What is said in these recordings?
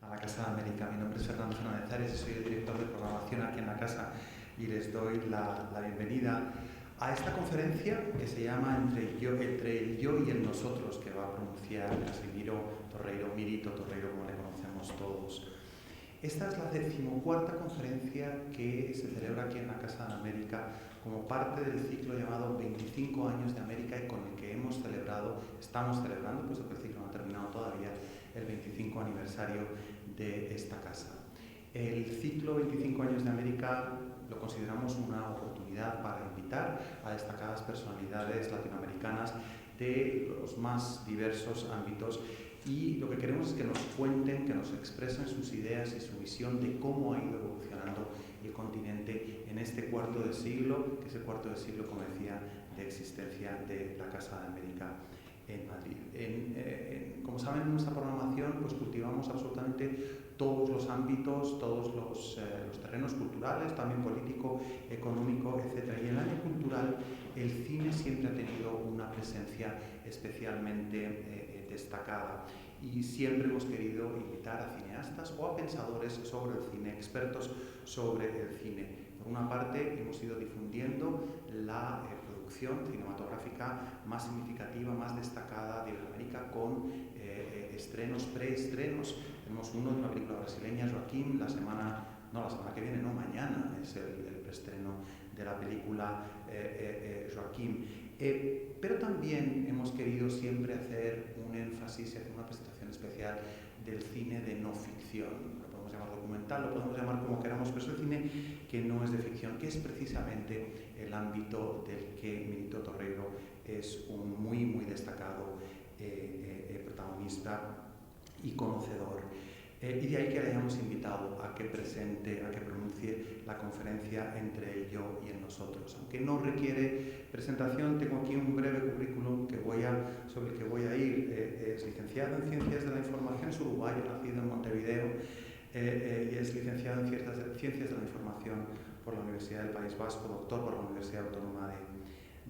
a la Casa de América. Mi nombre es Fernando Fernández Ares y soy el director de programación aquí en la casa y les doy la bienvenida a esta conferencia que se llama Entre el yo y el nosotros, que va a pronunciar Casimiro Torreiro, Mirito Torreiro, como le conocemos todos. Esta es la 14ª conferencia que se celebra aquí en la Casa de América como parte del ciclo llamado 25 años de América y con el que estamos celebrando, puesto que el ciclo no ha terminado todavía, el 25 aniversario de esta casa. El ciclo 25 años de América lo consideramos una oportunidad para invitar a destacadas personalidades latinoamericanas de los más diversos ámbitos y lo que queremos es que nos cuenten, que nos expresen sus ideas y su visión de cómo ha ido evolucionando el continente en este cuarto de siglo, que es el cuarto de siglo, como decía, de existencia de la Casa de América en Madrid. Como saben, en nuestra programación pues cultivamos absolutamente todos los ámbitos, todos los terrenos culturales, también político, económico, etc. Y en el área cultural el cine siempre ha tenido una presencia especialmente destacada y siempre hemos querido invitar a cineastas o a pensadores sobre el cine, expertos sobre el cine. Por una parte, hemos ido difundiendo la producción cinematográfica más significativa, más destacada de Iberoamérica con estrenos, preestrenos. Tenemos uno de una película brasileña, Joaquim, mañana es el preestreno de la película Joaquim. Pero también hemos querido siempre hacer un énfasis y hacer una presentación especial del cine de no ficción. Lo podemos llamar documental, lo podemos llamar como queramos, pero es el cine que no es de ficción, que es precisamente el ámbito del que Mirito Torreiro es un muy destacado protagonista y conocedor. Y de ahí que le hayamos invitado a que pronuncie la conferencia Entre el yo y el nosotros. Aunque no requiere presentación, tengo aquí un breve currículum sobre el que voy a ir. Es licenciado en Ciencias de la Información, es uruguayo, nacido en Montevideo, y es licenciado en Ciencias de la Información por la Universidad del País Vasco, doctor por la Universidad Autónoma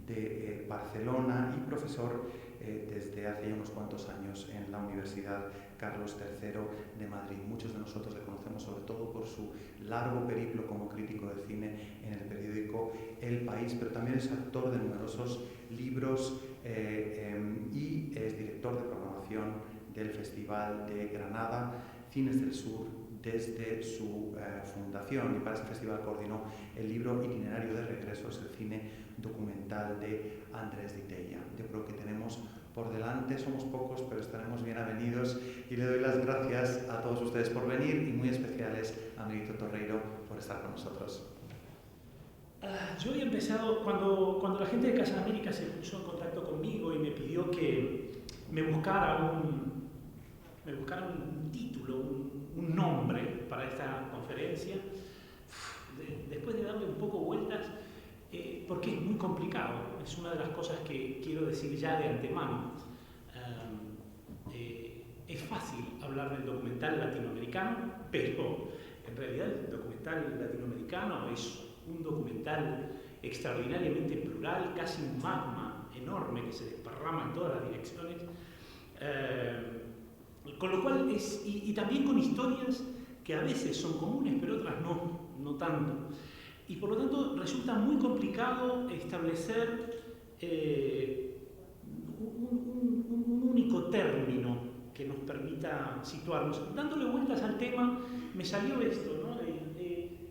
de Barcelona y profesor desde hace ya unos cuantos años en la Universidad Carlos III de Madrid. Muchos de nosotros le conocemos sobre todo por su largo periplo como crítico de cine en el periódico El País, pero también es autor de numerosos libros y es director de programación del Festival de Granada, Cines del Sur, desde su fundación, y para ese festival coordinó el libro Itinerario de Regresos, el cine documental de Andrés Di Tella. Yo creo que tenemos por delante, somos pocos, pero estaremos bien avenidos y le doy las gracias a todos ustedes por venir y muy especiales a Mirito Torreiro por estar con nosotros. Yo había empezado, cuando la gente de Casa de América se puso en contacto conmigo y me pidió que me buscara un título, un nombre para esta conferencia, después de darle un poco vueltas, porque es muy complicado, es una de las cosas que quiero decir ya de antemano. Es fácil hablar del documental latinoamericano, pero en realidad el documental latinoamericano es un documental extraordinariamente plural, casi un magma enorme que se desparrama en todas las direcciones. Con lo cual y también con historias que a veces son comunes, pero otras no tanto. Y por lo tanto resulta muy complicado establecer un único término que nos permita situarnos. Dándole vueltas al tema, me salió esto, ¿no?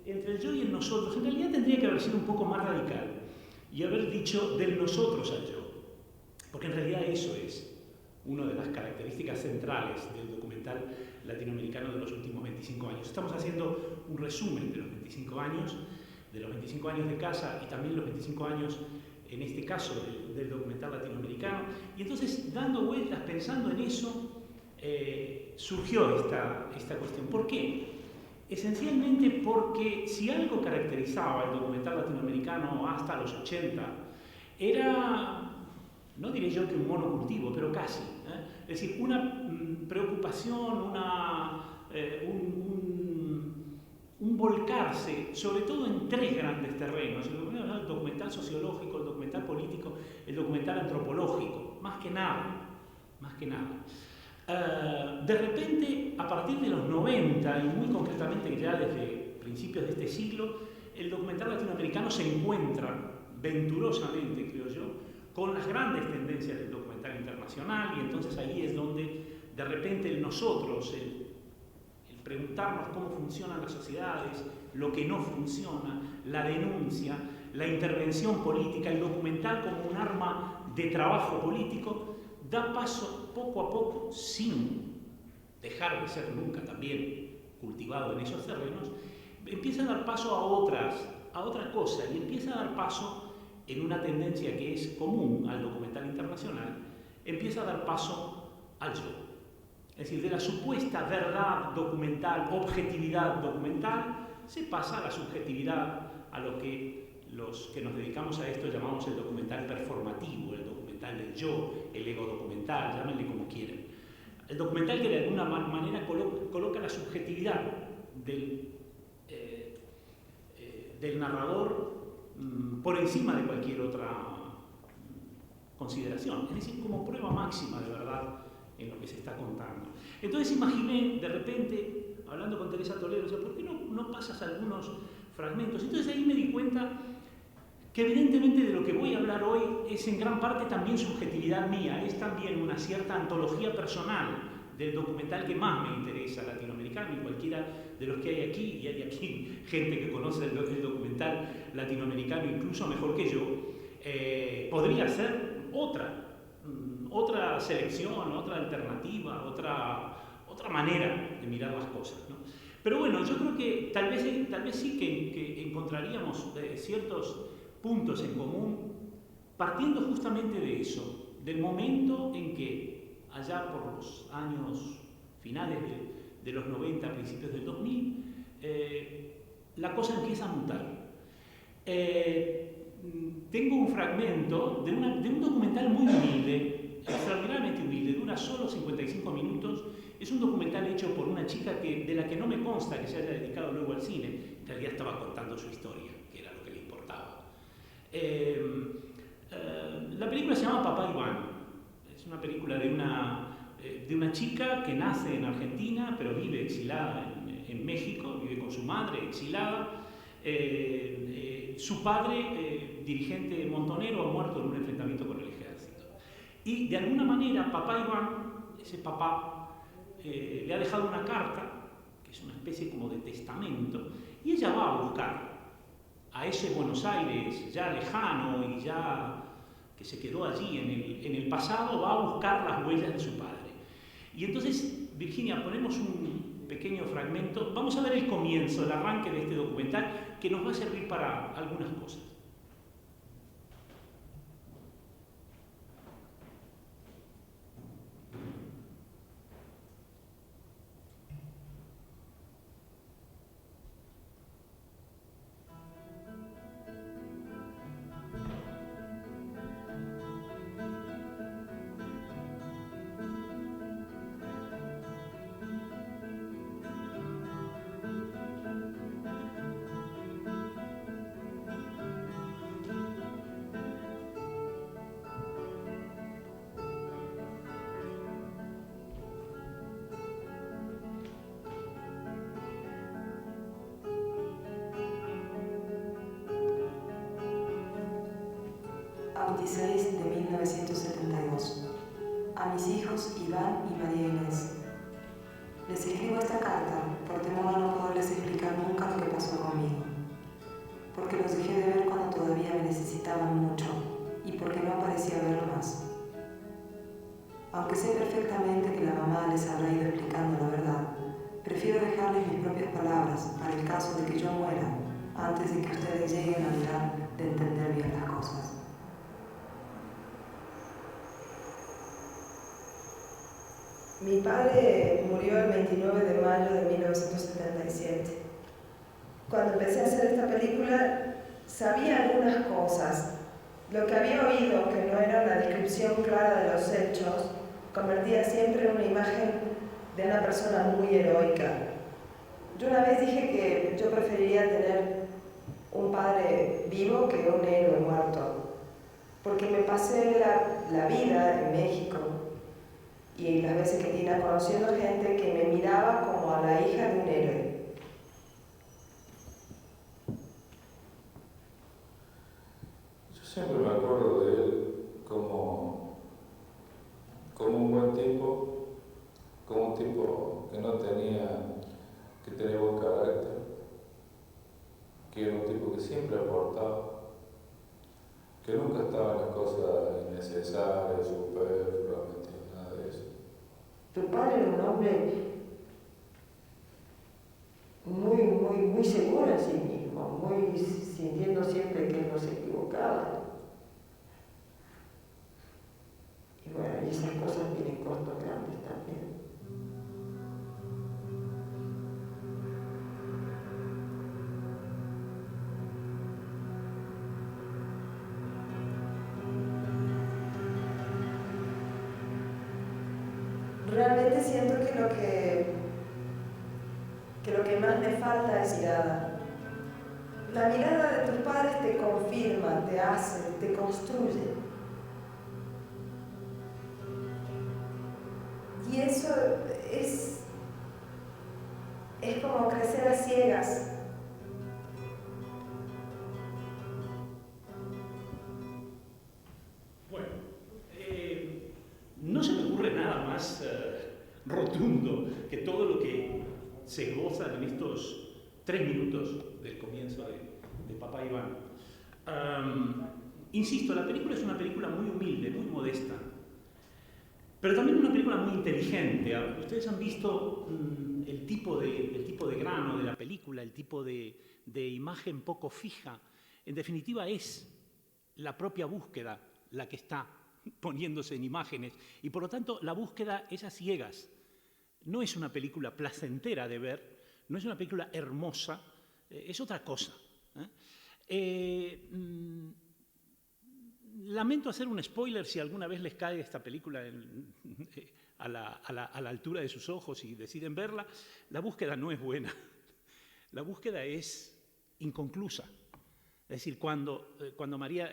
Entre el yo y el nosotros. En realidad tendría que haber sido un poco más radical y haber dicho del nosotros al yo. Porque en realidad eso es una de las características centrales del documental latinoamericano de los últimos 25 años. Estamos haciendo un resumen de los 25 años, de casa y también los 25 años, en este caso, del documental latinoamericano. Y entonces, dando vueltas, pensando en eso, surgió esta cuestión. ¿Por qué? Esencialmente porque si algo caracterizaba el documental latinoamericano hasta los 80, era, no diré yo que un monocultivo, pero casi. Es decir, una preocupación, un volcarse, sobre todo en tres grandes terrenos: el documental sociológico, el documental político, el documental antropológico, más que nada. De repente, a partir de los 90, y muy concretamente ya desde principios de este siglo, el documental latinoamericano se encuentra venturosamente, creo yo, con las grandes tendencias del documental internacional, y entonces ahí es donde de repente el nosotros, el preguntarnos cómo funcionan las sociedades, lo que no funciona, la denuncia, la intervención política, el documental como un arma de trabajo político, da paso poco a poco, sin dejar de ser nunca también cultivado en esos terrenos, empieza a dar paso a otras cosas, y empieza a dar paso en una tendencia que es común al documental internacional, empieza a dar paso al yo. Es decir, de la supuesta verdad documental, objetividad documental, se pasa a la subjetividad, a lo que los que nos dedicamos a esto llamamos el documental performativo, el documental del yo, el ego documental, llámenle como quieran. El documental que de alguna manera coloca la subjetividad del narrador por encima de cualquier otra consideración, es decir, como prueba máxima de verdad en lo que se está contando. Entonces imaginé, de repente, hablando con Teresa Toledo, o sea, ¿por qué no pasas algunos fragmentos? Entonces ahí me di cuenta que evidentemente de lo que voy a hablar hoy es en gran parte también subjetividad mía, es también una cierta antología personal del documental que más me interesa latinoamericano, y cualquiera de los que hay aquí, y hay aquí gente que conoce el documental latinoamericano incluso mejor que yo, podría ser otra selección, otra alternativa, otra manera de mirar las cosas, ¿no? Pero bueno, yo creo que tal vez sí que encontraríamos ciertos puntos en común, partiendo justamente de eso, del momento en que, allá por los años finales de los 90, principios del 2000, la cosa empieza a mutar. Tengo un fragmento de un documental muy humilde, extraordinariamente humilde, dura solo 55 minutos, es un documental hecho por una chica de la que no me consta que se haya dedicado luego al cine, en realidad estaba contando su historia, que era lo que le importaba. La película se llama Papá Iván, es una película de una chica que nace en Argentina, pero vive exilada en México, vive con su madre exilada. Su padre, dirigente montonero, ha muerto en un enfrentamiento con el ejército. Y de alguna manera, Papá Iván, ese papá, le ha dejado una carta, que es una especie como de testamento, y ella va a buscar a ese Buenos Aires ya lejano y ya que se quedó allí en el pasado, va a buscar las huellas de su padre. Y entonces, Virginia, ponemos un pequeño fragmento, vamos a ver el comienzo, el arranque de este documental, que nos va a servir para algunas cosas. A 26 de 1972. A mis hijos Iván y María Inés. Les escribo esta carta por temor a no poderles explicar nunca lo que pasó conmigo, porque los dejé de ver cuando todavía me necesitaban mucho y porque no parecía ver más. Aunque sé perfectamente que la mamá les habrá ido explicando la verdad, prefiero dejarles mis propias palabras para el caso de que yo muera antes de que ustedes lleguen a dejar de entender bien las cosas. Mi padre murió el 29 de mayo de 1977. Cuando empecé a hacer esta película, sabía algunas cosas. Lo que había oído, que no era una descripción clara de los hechos, convertía siempre en una imagen de una persona muy heroica. Yo una vez dije que yo preferiría tener un padre vivo que un héroe muerto, porque me pasé la vida en México. y las veces que tenía conociendo gente que me miraba como a la hija de un héroe. Yo siempre me acuerdo de él como un buen tipo, como un tipo que tenía buen carácter, que era un tipo que siempre aportaba, que nunca estaba en las cosas innecesarias, superfluas, nada de eso. Tu padre era un hombre muy seguro en sí mismo, muy sintiendo siempre que no se equivocaba. Y bueno, y esas cosas tienen costos grandes también. Realmente siento que lo que más me falta es mirada. La mirada de tus padres te confirma, te hace, te construye. Y eso es como crecer a ciegas. Bueno, no se me ocurre nada más rotundo que todo lo que se goza en estos 3 minutos del comienzo de Papá Iván. Insisto, la película es una película muy humilde, muy modesta, pero también una película muy inteligente. Ustedes han visto el tipo de grano de la película, el tipo de imagen poco fija. En definitiva, es la propia búsqueda la que está poniéndose en imágenes, y por lo tanto la búsqueda es a ciegas. No es una película placentera de ver, no es una película hermosa, es otra cosa. Lamento hacer un spoiler si alguna vez les cae esta película a la altura de sus ojos y deciden verla. La búsqueda no es buena, la búsqueda es inconclusa. Es decir, cuando María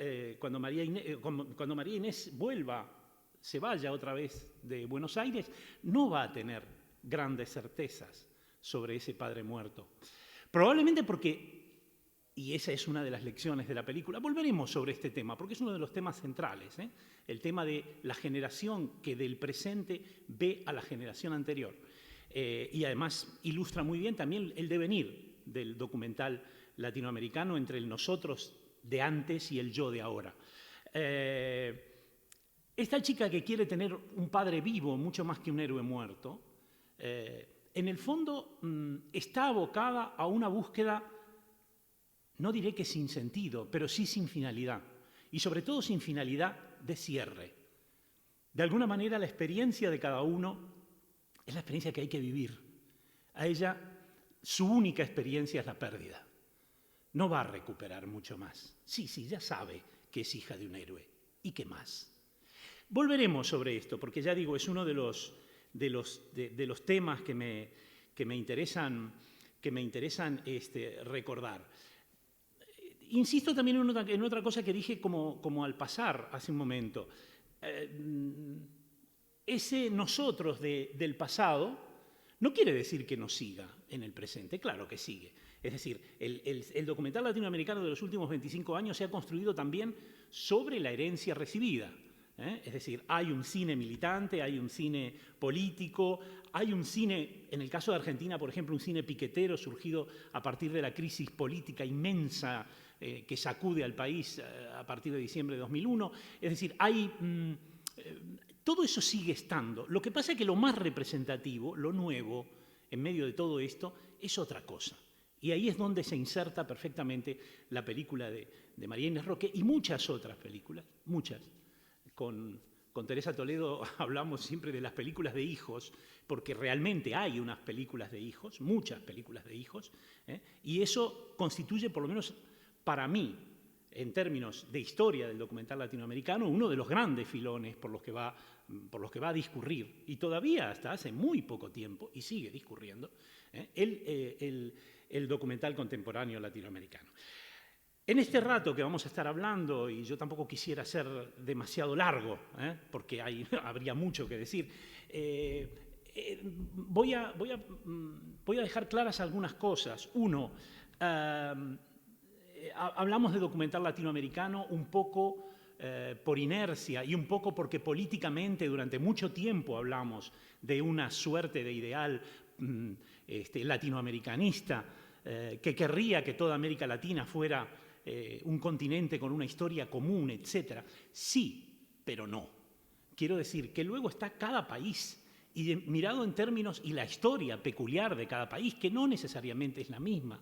Inés se vaya otra vez de Buenos Aires, no va a tener grandes certezas sobre ese padre muerto. Probablemente porque, y esa es una de las lecciones de la película, volveremos sobre este tema, porque es uno de los temas centrales, el tema de la generación que del presente ve a la generación anterior. Y además ilustra muy bien también el devenir del documental latinoamericano entre el nosotros de antes y el yo de ahora. Esta chica que quiere tener un padre vivo, mucho más que un héroe muerto, en el fondo está abocada a una búsqueda, no diré que sin sentido, pero sí sin finalidad, y sobre todo sin finalidad de cierre. De alguna manera la experiencia de cada uno es la experiencia que hay que vivir. A ella, su única experiencia es la pérdida. No va a recuperar mucho más. Sí, ya sabe que es hija de un héroe. ¿Y qué más? Volveremos sobre esto, porque ya digo, es uno de los temas que me interesan recordar. Insisto también en otra cosa que dije como al pasar hace un momento. Ese nosotros del pasado no quiere decir que no siga en el presente, claro que sigue. Es decir, el documental latinoamericano de los últimos 25 años se ha construido también sobre la herencia recibida. Es decir, hay un cine militante, hay un cine político, hay un cine, en el caso de Argentina, por ejemplo, un cine piquetero surgido a partir de la crisis política inmensa que sacude al país a partir de diciembre de 2001. Es decir, todo eso sigue estando. Lo que pasa es que lo más representativo, lo nuevo, en medio de todo esto, es otra cosa. Y ahí es donde se inserta perfectamente la película de María Inés Roque y muchas otras películas, muchas. Con Teresa Toledo hablamos siempre de las películas de hijos, porque realmente hay unas películas de hijos, muchas películas de hijos, y eso constituye, por lo menos para mí, en términos de historia del documental latinoamericano, uno de los grandes filones por los que va a discurrir, y todavía hasta hace muy poco tiempo, y sigue discurriendo, el documental contemporáneo latinoamericano. En este rato que vamos a estar hablando, y yo tampoco quisiera ser demasiado largo, porque habría mucho que decir, Voy a dejar claras algunas cosas. Uno, hablamos de documental latinoamericano un poco por inercia y un poco porque políticamente durante mucho tiempo hablamos de una suerte de ideal latinoamericanista que querría que toda América Latina fuera un continente con una historia común, etc. Sí, pero no. Quiero decir que luego está cada país y mirado en términos y la historia peculiar de cada país, que no necesariamente es la misma.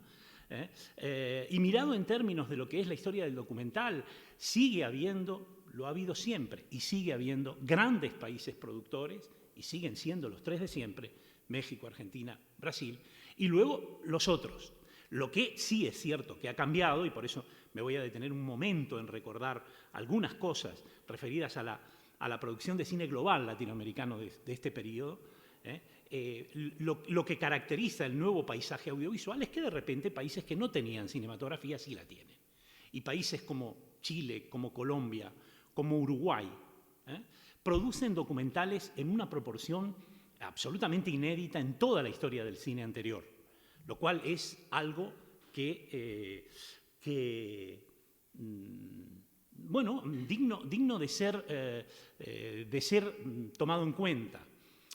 Y mirado en términos de lo que es la historia del documental, sigue habiendo, lo ha habido siempre, y sigue habiendo grandes países productores, y siguen siendo los tres de siempre, México, Argentina, Brasil, y luego los otros. Lo que sí es cierto que ha cambiado, y por eso me voy a detener un momento en recordar algunas cosas referidas a la producción de cine global latinoamericano de este periodo, lo que caracteriza el nuevo paisaje audiovisual es que de repente países que no tenían cinematografía sí la tienen. Y países como Chile, como Colombia, como Uruguay, producen documentales en una proporción absolutamente inédita en toda la historia del cine anterior, lo cual es algo bueno, digno de ser tomado en cuenta.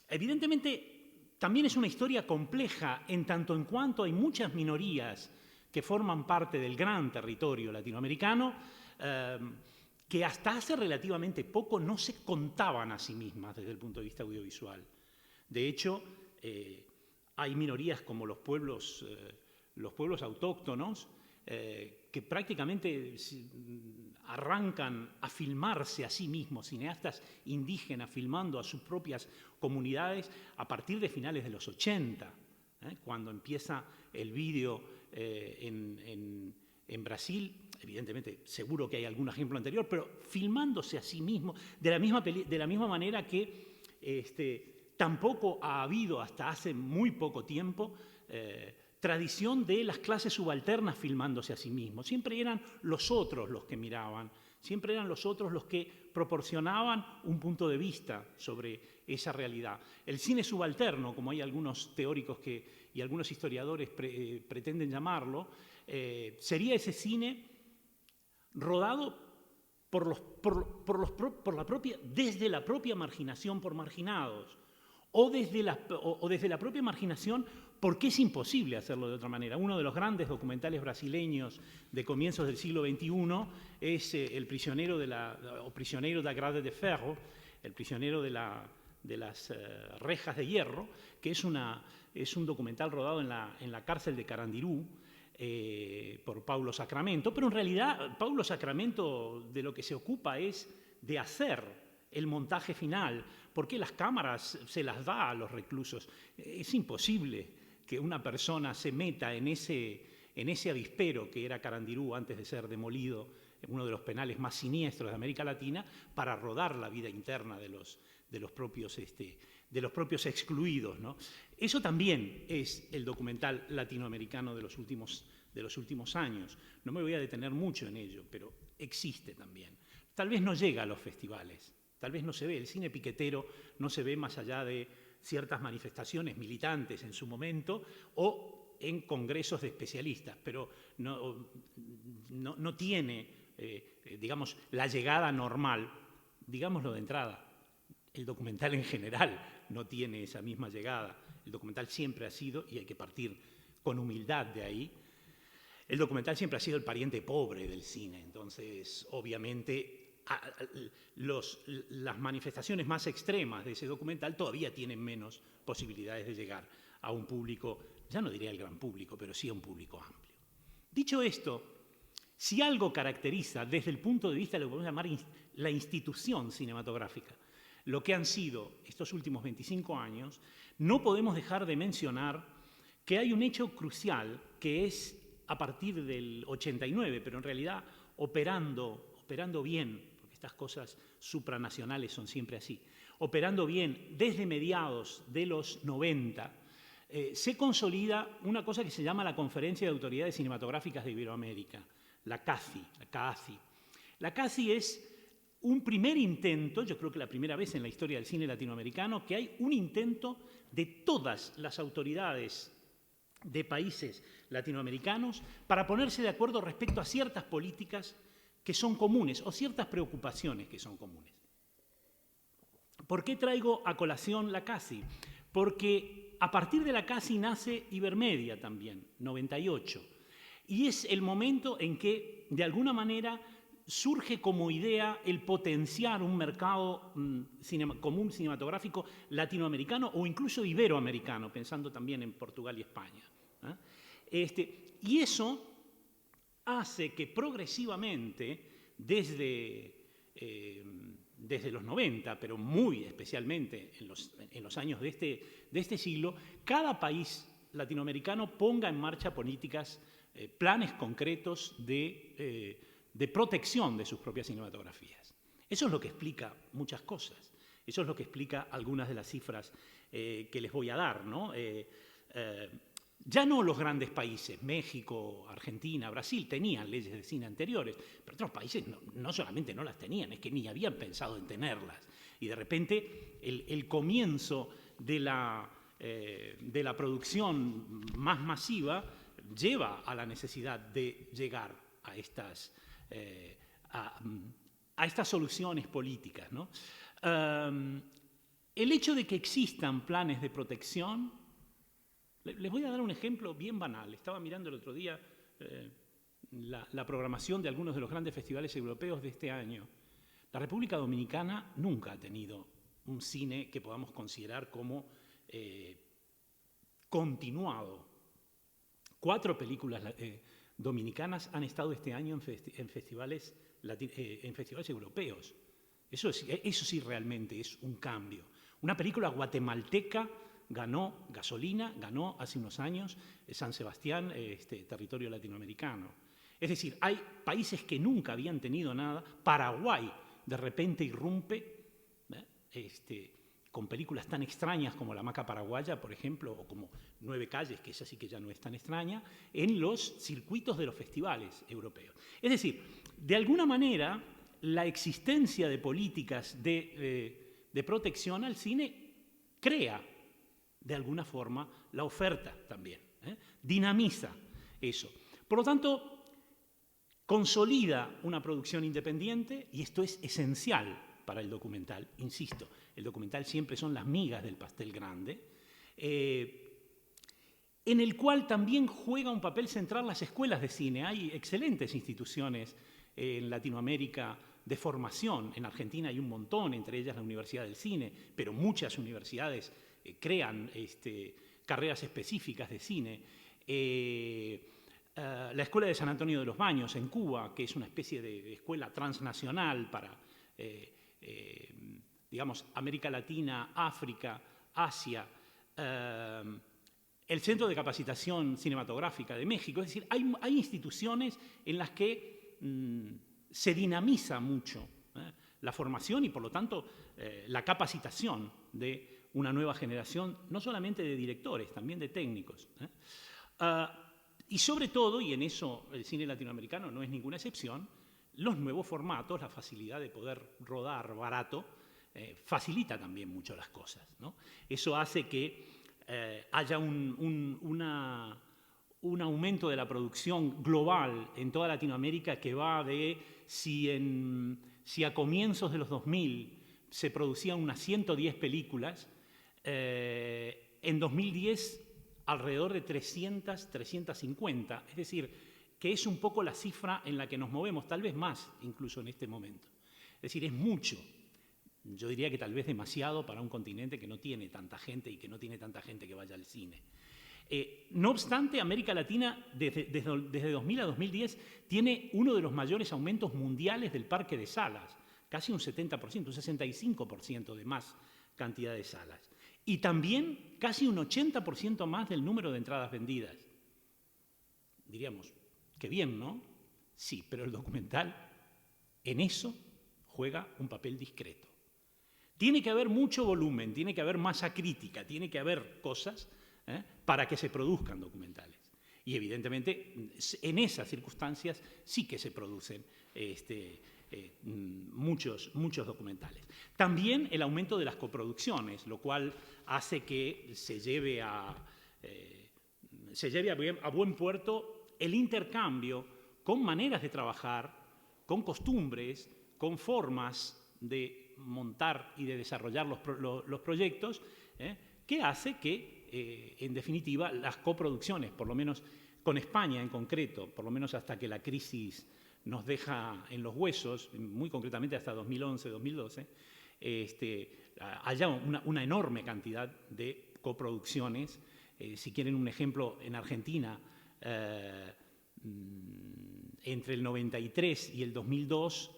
Evidentemente, también es una historia compleja en tanto en cuanto hay muchas minorías que forman parte del gran territorio latinoamericano que hasta hace relativamente poco no se contaban a sí mismas desde el punto de vista audiovisual. De hecho, hay minorías como los pueblos autóctonos que prácticamente arrancan a filmarse a sí mismos, cineastas indígenas filmando a sus propias comunidades a partir de finales de los 80, cuando empieza el vídeo en Brasil. Evidentemente, seguro que hay algún ejemplo anterior, pero filmándose a sí mismos de la misma manera que tampoco ha habido hasta hace muy poco tiempo tradición de las clases subalternas filmándose a sí mismos. Siempre eran los otros los que miraban, siempre eran los otros los que proporcionaban un punto de vista sobre esa realidad. El cine subalterno, como hay algunos teóricos y algunos historiadores pretenden llamarlo, sería ese cine rodado desde la propia marginación por marginados, o desde la propia marginación porque es imposible hacerlo de otra manera. Uno de los grandes documentales brasileños de comienzos del siglo XXI es El prisionero prisionero da Grade de Ferro, el prisionero de las rejas de hierro, que es un documental rodado en la cárcel de Carandirú por Paulo Sacramento, pero en realidad Paulo Sacramento de lo que se ocupa es de hacer el montaje final, porque las cámaras se las da a los reclusos. Es imposible que una persona se meta en ese avispero que era Carandirú antes de ser demolido, uno de los penales más siniestros de América Latina, para rodar la vida interna de los propios excluidos, ¿no? Eso también es el documental latinoamericano de los últimos años. No me voy a detener mucho en ello, pero existe también. Tal vez no llega a los festivales. Tal vez no se ve, el cine piquetero no se ve más allá de ciertas manifestaciones militantes en su momento o en congresos de especialistas, pero no tiene, digamos, la llegada normal, digámoslo de entrada. El documental en general no tiene esa misma llegada. El documental siempre ha sido, y hay que partir con humildad de ahí, el documental siempre ha sido el pariente pobre del cine. Entonces, obviamente, las manifestaciones más extremas de ese documental todavía tienen menos posibilidades de llegar a un público, ya no diría el gran público, pero sí a un público amplio. Dicho esto, si algo caracteriza desde el punto de vista de lo que podemos llamar la institución cinematográfica, lo que han sido estos últimos 25 años, no podemos dejar de mencionar que hay un hecho crucial que es a partir del 89, pero en realidad operando bien, porque estas cosas supranacionales son siempre así, operando bien desde mediados de los 90, se consolida una cosa que se llama la Conferencia de Autoridades Cinematográficas de Iberoamérica, la CACI. La CACI es un primer intento, yo creo que la primera vez en la historia del cine latinoamericano, que hay un intento de todas las autoridades de países latinoamericanos para ponerse de acuerdo respecto a ciertas políticas que son comunes o ciertas preocupaciones que son comunes. ¿Por qué traigo a colación la CACI? Porque a partir de la CACI nace Ibermedia también, 98, y es el momento en que, de alguna manera, surge como idea el potenciar un mercado común cinematográfico latinoamericano o incluso iberoamericano, pensando también en Portugal y España. Y eso hace que progresivamente, desde los 90, pero muy especialmente en los años de este siglo, cada país latinoamericano ponga en marcha políticas, planes concretos de protección de sus propias cinematografías. Eso es lo que explica muchas cosas. Eso es lo que explica algunas de las cifras que les voy a dar, ¿no? Ya no los grandes países, México, Argentina, Brasil, tenían leyes de cine anteriores, pero otros países no solamente no las tenían, es que ni habían pensado en tenerlas. Y de repente el comienzo de la producción más masiva lleva a la necesidad de llegar a estas soluciones políticas, ¿no? El hecho de que existan planes de protección, les voy a dar un ejemplo bien banal. Estaba mirando el otro día la programación de algunos de los grandes festivales europeos de este año. La República Dominicana nunca ha tenido un cine que podamos considerar como continuado. 4 películas dominicanas han estado este año en festivales europeos. Eso sí realmente es un cambio. Una película guatemalteca ganó Gasolina, ganó hace unos años San Sebastián, territorio latinoamericano. Es decir, hay países que nunca habían tenido nada. Paraguay de repente irrumpe con películas tan extrañas como La Hamaca Paraguaya, por ejemplo, o como 9 calles, que esa sí que ya no es tan extraña, en los circuitos de los festivales europeos. Es decir, de alguna manera, la existencia de políticas de protección al cine crea, de alguna forma, la oferta también, dinamiza eso. Por lo tanto, consolida una producción independiente, y esto es esencial para el documental, insisto, el documental siempre son las migas del pastel grande, en el cual también juega un papel central las escuelas de cine. Hay excelentes instituciones en Latinoamérica de formación, en Argentina hay un montón, entre ellas la Universidad del Cine, pero muchas universidades crean carreras específicas de cine. La Escuela de San Antonio de los Baños en Cuba, que es una especie de escuela transnacional para, digamos, América Latina, África, Asia, el Centro de Capacitación Cinematográfica de México. Es decir, hay instituciones en las que se dinamiza mucho la formación y, por lo tanto, la capacitación de una nueva generación, no solamente de directores, también de técnicos. Y sobre todo, y en eso el cine latinoamericano no es ninguna excepción, los nuevos formatos, la facilidad de poder rodar barato, facilita también mucho las cosas, ¿no? Eso hace que haya un aumento de la producción global en toda Latinoamérica que va de, si a comienzos de los 2000 se producían unas 110 películas, en 2010 alrededor de 300, 350, es decir, que es un poco la cifra en la que nos movemos, tal vez más incluso en este momento. Es decir, es mucho. Yo diría que tal vez demasiado para un continente que no tiene tanta gente y que no tiene tanta gente que vaya al cine. No obstante, América Latina desde 2000 a 2010 tiene uno de los mayores aumentos mundiales del parque de salas, casi un 70%, un 65% de más cantidad de salas. Y también casi un 80% más del número de entradas vendidas. Diríamos, qué bien, ¿no? Sí, pero el documental en eso juega un papel discreto. Tiene que haber mucho volumen, tiene que haber masa crítica, tiene que haber cosas para que se produzcan documentales. Y evidentemente en esas circunstancias sí que se producen muchos documentales. También el aumento de las coproducciones, lo cual hace que se lleve a buen puerto el intercambio con maneras de trabajar, con costumbres, con formas de montar y de desarrollar los proyectos, que hace que, en definitiva, las coproducciones, por lo menos con España en concreto, por lo menos hasta que la crisis nos deja en los huesos, muy concretamente hasta 2011-2012, haya una enorme cantidad de coproducciones. Si quieren un ejemplo, en Argentina, entre el 93 y el 2002,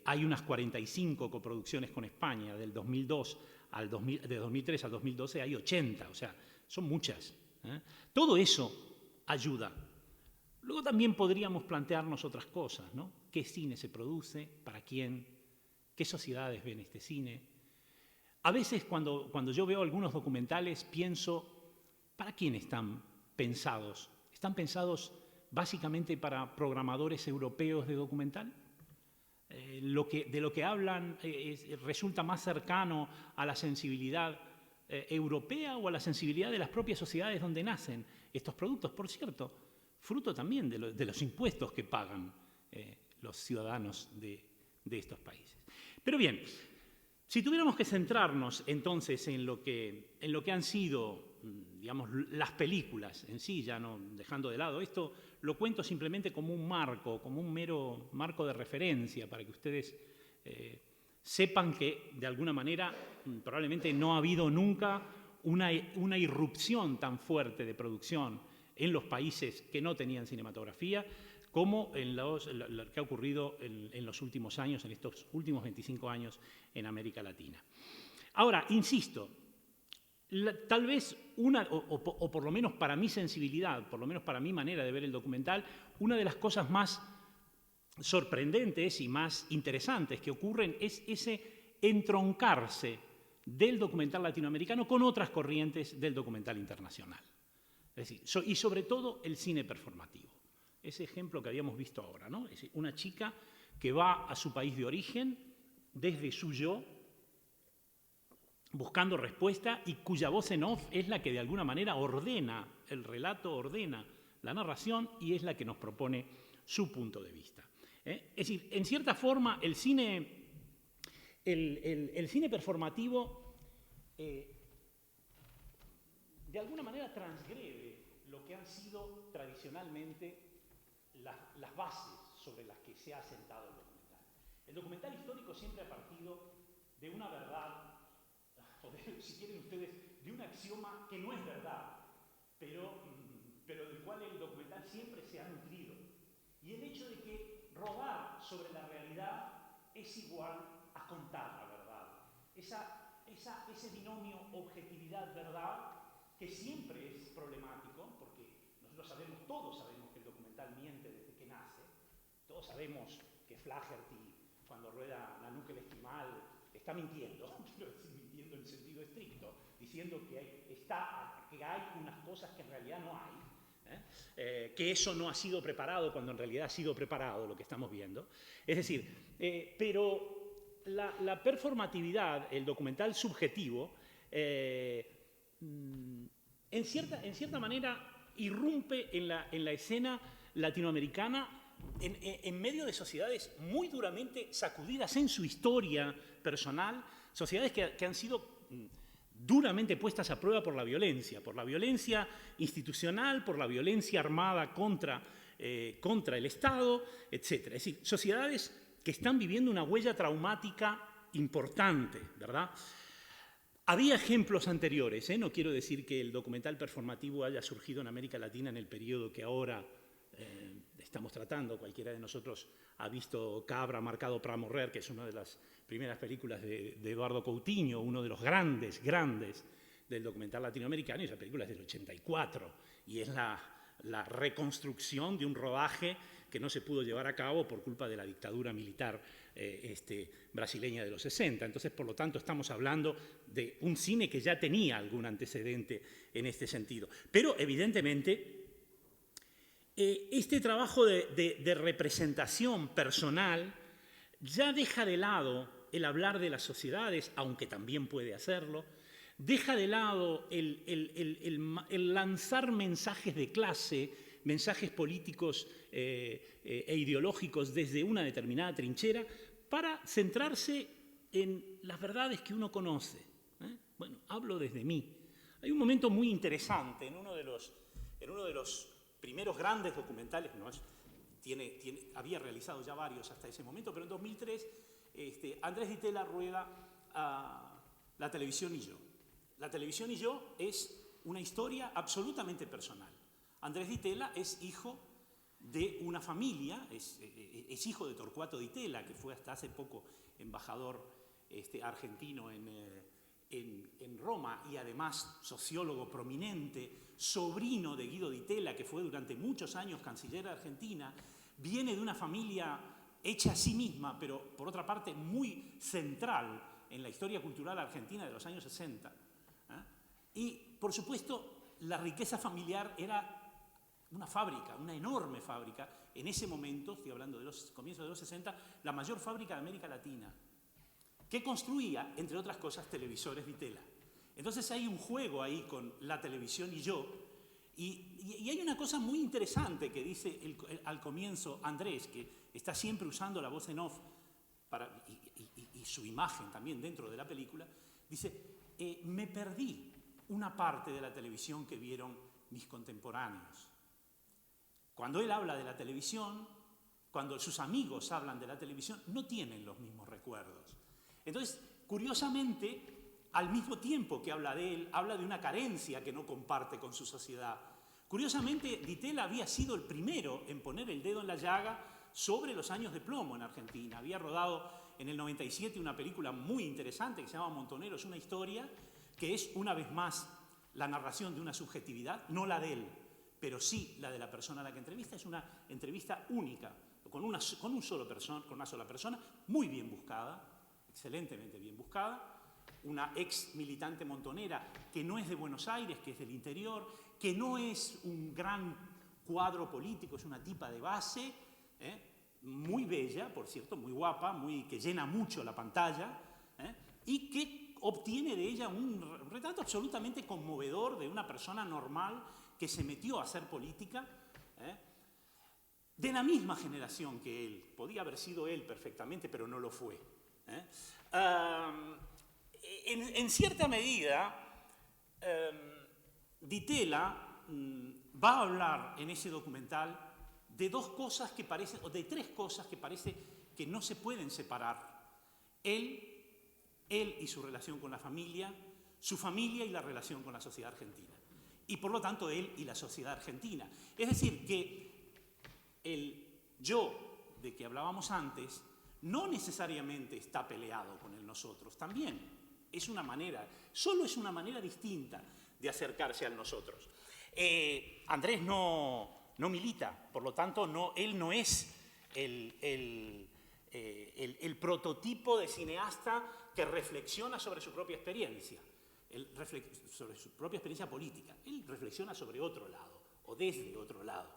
hay unas 45 coproducciones con España. Del 2002 de 2003 al 2012 hay 80, o sea, son muchas. Todo eso ayuda. Luego también podríamos plantearnos otras cosas, ¿no? ¿Qué cine se produce? ¿Para quién? ¿Qué sociedades ven este cine? A veces cuando yo veo algunos documentales pienso, ¿para quién están pensados? ¿Están pensados básicamente para programadores europeos de documental? De lo que hablan resulta más cercano a la sensibilidad europea o a la sensibilidad de las propias sociedades donde nacen estos productos. Por cierto, fruto también de los impuestos que pagan los ciudadanos de estos países. Pero bien, si tuviéramos que centrarnos entonces en lo que han sido, digamos, las películas en sí, ya no dejando de lado esto, lo cuento simplemente como un marco, como un mero marco de referencia para que ustedes sepan que, de alguna manera, probablemente no ha habido nunca una irrupción tan fuerte de producción en los países que no tenían cinematografía, como lo que ha ocurrido en los últimos años, en estos últimos 25 años en América Latina. Ahora, insisto, tal vez o por lo menos para mi sensibilidad, por lo menos para mi manera de ver el documental, una de las cosas más sorprendentes y más interesantes que ocurren es ese entroncarse del documental latinoamericano con otras corrientes del documental internacional. Es decir, y sobre todo el cine performativo. Ese ejemplo que habíamos visto ahora, ¿no? Es decir, una chica que va a su país de origen desde su yo, buscando respuesta y cuya voz en off es la que de alguna manera ordena el relato, ordena la narración y es la que nos propone su punto de vista. Es decir, en cierta forma el cine performativo de alguna manera transgrede lo que han sido tradicionalmente las bases sobre las que se ha asentado el documental. El documental histórico siempre ha partido de una verdad, o si quieren ustedes, de un axioma que no es verdad, pero del cual el documental siempre se ha nutrido. Y el hecho de que rodar sobre la realidad es igual a contar la verdad. Ese binomio objetividad-verdad que siempre es problemático, porque nosotros todos sabemos que el documental miente desde que nace, todos sabemos que Flaherty, cuando rueda La nuca el esquimal, está mintiendo, quiero decir mintiendo en sentido estricto, diciendo que hay unas cosas que en realidad no hay, que eso no ha sido preparado cuando en realidad ha sido preparado lo que estamos viendo. Es decir, pero la performatividad, el documental subjetivo, en cierta manera irrumpe en la escena latinoamericana en medio de sociedades muy duramente sacudidas en su historia personal, sociedades que han sido duramente puestas a prueba por la violencia institucional, por la violencia armada contra el Estado, etc. Es decir, sociedades que están viviendo una huella traumática importante, ¿verdad? Había ejemplos anteriores, no quiero decir que el documental performativo haya surgido en América Latina en el periodo que ahora estamos tratando. Cualquiera de nosotros ha visto Cabra, marcado para morrer, que es una de las primeras películas de Eduardo Coutinho, uno de los grandes del documental latinoamericano, y esa película es del 84, y es la reconstrucción de un rodaje que no se pudo llevar a cabo por culpa de la dictadura militar brasileña de los 60. Entonces, por lo tanto, estamos hablando de un cine que ya tenía algún antecedente en este sentido. Pero, evidentemente, este trabajo de representación personal ya deja de lado el hablar de las sociedades, aunque también puede hacerlo, deja de lado el lanzar mensajes de clase, mensajes políticos e ideológicos desde una determinada trinchera, para centrarse en las verdades que uno conoce. Bueno, hablo desde mí. Hay un momento muy interesante en uno de los primeros grandes documentales, ¿no? Había realizado ya varios hasta ese momento, pero en 2003 Andrés Di Tella rueda a La televisión y yo. La televisión y yo es una historia absolutamente personal. Andrés Di Tella es hijo de una familia, es hijo de Torcuato Di Tella, que fue hasta hace poco embajador argentino en Roma y además sociólogo prominente, sobrino de Guido Di Tella, que fue durante muchos años canciller de Argentina, viene de una familia hecha a sí misma, pero por otra parte muy central en la historia cultural argentina de los años 60. Y, por supuesto, la riqueza familiar era una fábrica, una enorme fábrica. En ese momento, estoy hablando de los comienzos de los 60, la mayor fábrica de América Latina, que construía, entre otras cosas, televisores Di Tella. Entonces hay un juego ahí con La televisión y yo, y hay una cosa muy interesante que dice al comienzo Andrés, que está siempre usando la voz en off y su imagen también dentro de la película, dice, me perdí una parte de la televisión que vieron mis contemporáneos. Cuando él habla de la televisión, cuando sus amigos hablan de la televisión, no tienen los mismos recuerdos. Entonces, curiosamente, al mismo tiempo que habla de él, habla de una carencia que no comparte con su sociedad. Curiosamente, Di Tella había sido el primero en poner el dedo en la llaga sobre los años de plomo en Argentina. Había rodado en el 97 una película muy interesante que se llama Montoneros, una historia, que es, una vez más, la narración de una subjetividad, no la de él, pero sí la de la persona a la que entrevista. Es una entrevista única, con una sola persona, muy bien buscada, excelentemente bien buscada, una ex militante montonera que no es de Buenos Aires, que es del interior, que no es un gran cuadro político, es una tipa de base, muy bella, por cierto, muy guapa, que llena mucho la pantalla, y que obtiene de ella un retrato absolutamente conmovedor de una persona normal que se metió a hacer política, de la misma generación que él. Podía haber sido él perfectamente, pero no lo fue. En cierta medida, Di Tella va a hablar en ese documental de dos cosas que parecen, o de tres cosas que parece que no se pueden separar. Él y su relación con la familia, su familia y la relación con la sociedad argentina. Y por lo tanto, él y la sociedad argentina. Es decir, que el yo de que hablábamos antes no necesariamente está peleado con el nosotros, también es una manera, solo es una manera distinta de acercarse al nosotros. Andrés no milita, por lo tanto él no es el prototipo de cineasta que reflexiona sobre su propia experiencia, sobre su propia experiencia política. Él reflexiona sobre otro lado, o desde otro lado.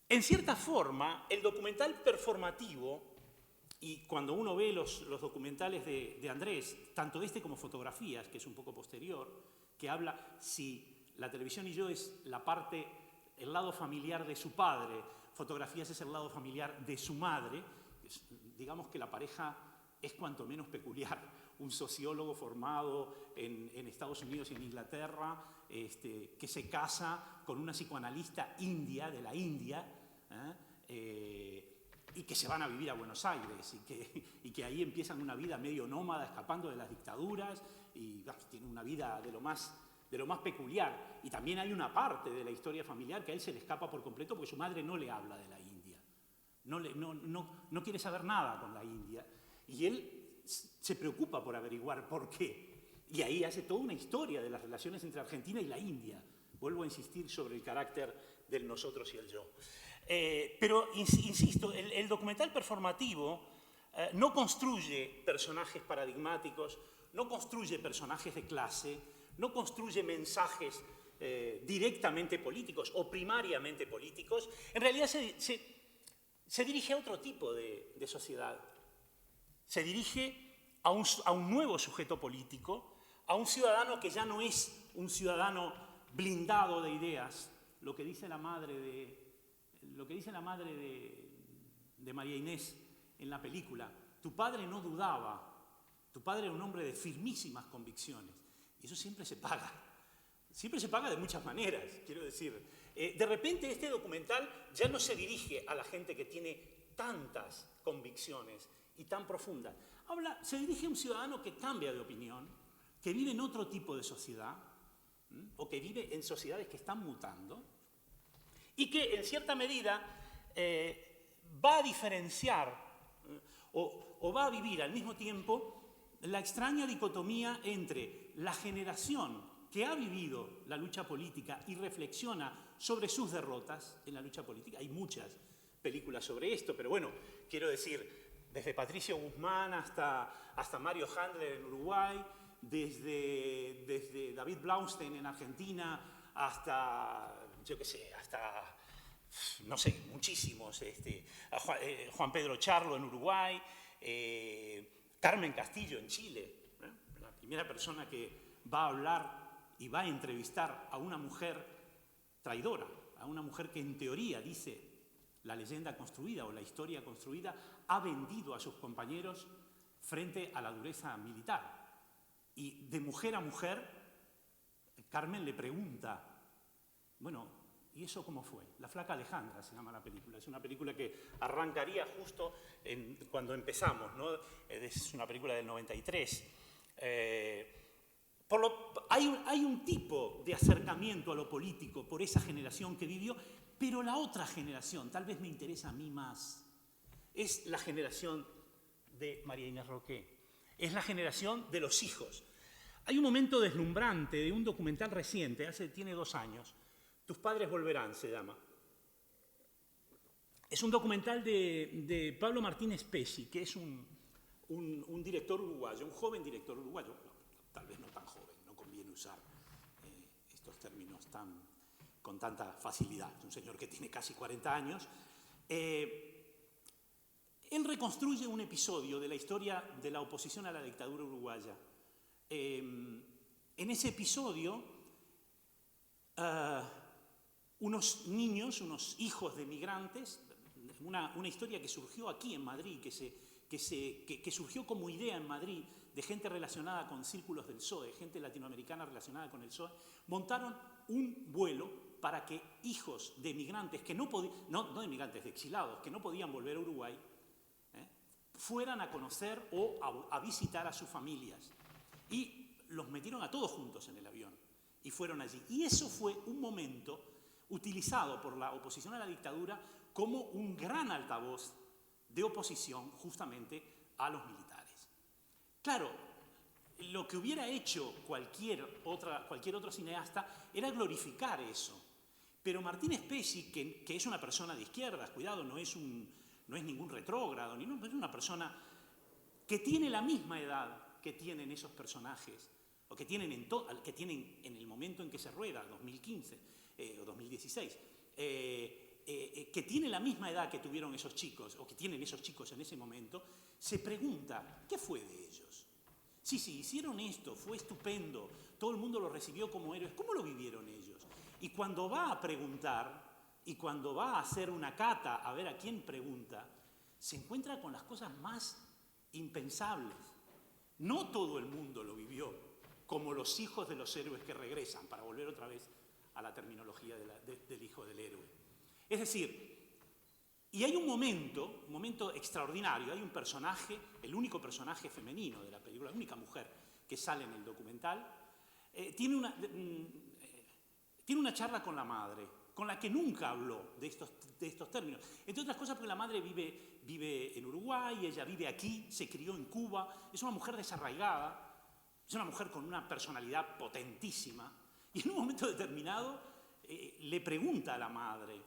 En cierta forma, el documental performativo, y cuando uno ve los documentales de Andrés, tanto este como Fotografías, que es un poco posterior, que habla si La televisión y yo es el lado familiar de su padre, Fotografías es el lado familiar de su madre, digamos que la pareja es cuanto menos peculiar. Un sociólogo formado en Estados Unidos y en Inglaterra, que se casa con una psicoanalista india, de la India, y que se van a vivir a Buenos Aires, y que ahí empiezan una vida medio nómada, escapando de las dictaduras, y tienen una vida de lo más peculiar. Y también hay una parte de la historia familiar que a él se le escapa por completo porque su madre no le habla de la India. No quiere saber nada con la India. Y él se preocupa por averiguar por qué. Y ahí hace toda una historia de las relaciones entre Argentina y la India. Vuelvo a insistir sobre el carácter del nosotros y el yo. Pero, insisto, el documental performativo no construye personajes paradigmáticos, no construye personajes de clase, no construye mensajes directamente políticos o primariamente políticos. En realidad se dirige a otro tipo de sociedad. Se dirige a un nuevo sujeto político, a un ciudadano que ya no es un ciudadano blindado de ideas. Lo que dice la madre de María Inés en la película: tu padre no dudaba, tu padre era un hombre de firmísimas convicciones. Y eso siempre se paga. Siempre se paga de muchas maneras, quiero decir. De repente este documental ya no se dirige a la gente que tiene tantas convicciones y tan profundas. Se dirige a un ciudadano que cambia de opinión, que vive en otro tipo de sociedad, o que vive en sociedades que están mutando, y que en cierta medida va a diferenciar o va a vivir al mismo tiempo la extraña dicotomía entre la generación que ha vivido la lucha política y reflexiona sobre sus derrotas en la lucha política. Hay muchas películas sobre esto, pero bueno, quiero decir, desde Patricio Guzmán hasta Mario Handler en Uruguay, desde David Blaustein en Argentina, hasta, yo qué sé, hasta, no sé, muchísimos, Juan Pedro Charlo en Uruguay, Carmen Castillo en Chile, la primera persona que va a hablar y va a entrevistar a una mujer traidora, a una mujer que en teoría, dice la leyenda construida o la historia construida, ha vendido a sus compañeros frente a la dureza militar. Y de mujer a mujer, Carmen le pregunta, bueno, ¿y eso cómo fue? La flaca Alejandra se llama la película. Es una película que arrancaría justo cuando empezamos, ¿no? Es una película del 93. Hay un tipo de acercamiento a lo político por esa generación que vivió, pero la otra generación, tal vez me interesa a mí más, es la generación de María Inés Roqué. Es la generación de los hijos. Hay un momento deslumbrante de un documental reciente, tiene 2 años, Tus padres volverán, se llama. Es un documental de Pablo Martínez Pesci, que es un director uruguayo, un joven director uruguayo, tal vez no tan joven, no conviene usar estos términos con tanta facilidad. Es un señor que tiene casi 40 años. Él reconstruye un episodio de la historia de la oposición a la dictadura uruguaya. En ese episodio, unos niños, unos hijos de migrantes, una historia que surgió aquí en Madrid, que surgió como idea en Madrid de gente relacionada con círculos del PSOE, gente latinoamericana relacionada con el PSOE, montaron un vuelo para que hijos de migrantes, que no de migrantes, de exilados, que no podían volver a Uruguay, fueran a conocer o a visitar a sus familias. Y los metieron a todos juntos en el avión y fueron allí. Y eso fue un momento utilizado por la oposición a la dictadura como un gran altavoz de oposición justamente a los militares. Claro, lo que hubiera hecho cualquier otro cineasta era glorificar eso. Pero Martínez Pesci, que es una persona de izquierdas, cuidado, no es ningún retrógrado, es una persona que tiene la misma edad que tienen esos personajes, o que tienen en el momento en que se rueda, 2015 o 2016, que tiene la misma edad que tuvieron esos chicos, o que tienen esos chicos en ese momento, se pregunta, ¿qué fue de ellos? Sí, hicieron esto, fue estupendo, todo el mundo los recibió como héroes, ¿cómo lo vivieron ellos? Y cuando va a preguntar, y cuando va a hacer una cata a ver a quién pregunta, se encuentra con las cosas más impensables. No todo el mundo lo vivió como los hijos de los héroes que regresan, para volver otra vez a la terminología del hijo del héroe. Es decir, y hay un momento extraordinario, hay un personaje, el único personaje femenino de la película, la única mujer que sale en el documental, tiene una charla con la madre, con la que nunca habló de estos términos. Entre otras cosas porque la madre vive en Uruguay, ella vive aquí, se crió en Cuba, es una mujer desarraigada, es una mujer con una personalidad potentísima, y en un momento determinado le pregunta a la madre,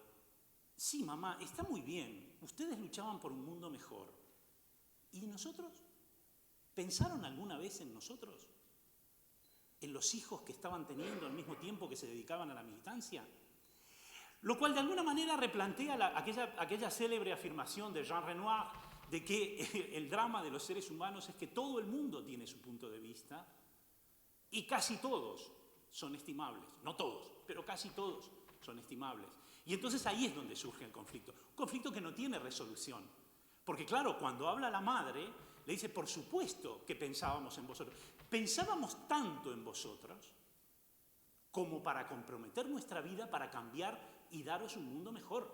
sí, mamá, está muy bien, ustedes luchaban por un mundo mejor, ¿y nosotros? ¿Pensaron alguna vez en nosotros? ¿En los hijos que estaban teniendo al mismo tiempo que se dedicaban a la militancia? Lo cual de alguna manera replantea aquella célebre afirmación de Jean Renoir de que el drama de los seres humanos es que todo el mundo tiene su punto de vista y casi todos son estimables. No todos, pero casi todos son estimables. Y entonces ahí es donde surge el conflicto. Un conflicto que no tiene resolución. Porque claro, cuando habla la madre, le dice, por supuesto que pensábamos en vosotros. Pensábamos tanto en vosotros como para comprometer nuestra vida para cambiar y daros un mundo mejor.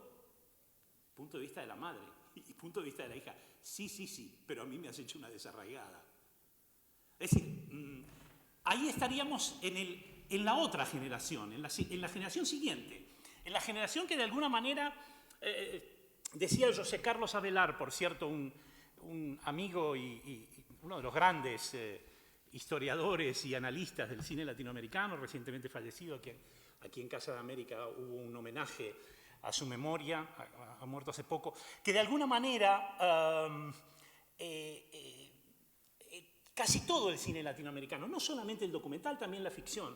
Punto de vista de la madre y punto de vista de la hija. Sí, pero a mí me has hecho una desarraigada. Es decir, ahí estaríamos en la otra generación, en la generación siguiente. En la generación que de alguna manera, decía José Carlos Avelar, por cierto, un amigo y uno de los grandes historiadores y analistas del cine latinoamericano, recientemente fallecido, aquí en Casa de América hubo un homenaje a su memoria, ha muerto hace poco, que de alguna manera casi todo el cine latinoamericano, no solamente el documental, también la ficción,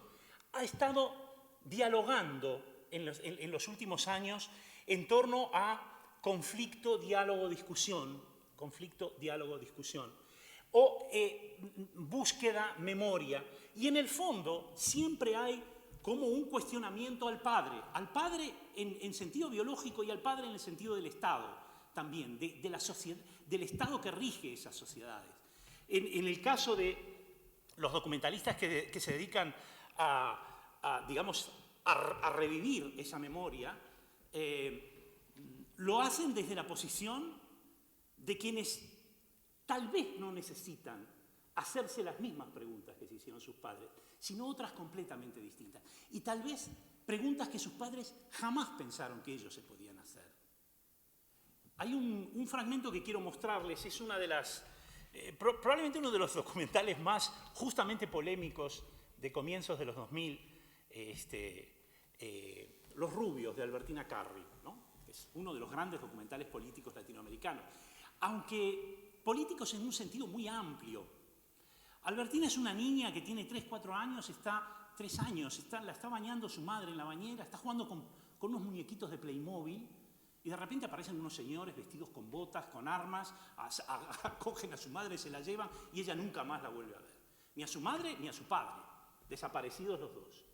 ha estado dialogando en los últimos años en torno a conflicto, diálogo, discusión, o búsqueda, memoria. Y en el fondo siempre hay como un cuestionamiento al padre en sentido biológico y al padre en el sentido del Estado también, de la sociedad, del Estado que rige esas sociedades. En el caso de los documentalistas que se dedican digamos, a revivir esa memoria, lo hacen desde la posición de quienes tal vez no necesitan hacerse las mismas preguntas que se hicieron sus padres, sino otras completamente distintas. Y tal vez preguntas que sus padres jamás pensaron que ellos se podían hacer. Hay un fragmento que quiero mostrarles, es una de las, probablemente uno de los documentales más justamente polémicos de comienzos de los 2000, Los rubios, de Albertina Carri, ¿no? Es uno de los grandes documentales políticos latinoamericanos, aunque políticos en un sentido muy amplio. Albertina es una niña que tiene 3, 4 años, la está bañando su madre en la bañera, está jugando con unos muñequitos de Playmobil y de repente aparecen unos señores vestidos con botas, con armas, cogen a su madre, se la llevan y ella nunca más la vuelve a ver. Ni a su madre ni a su padre, desaparecidos los dos.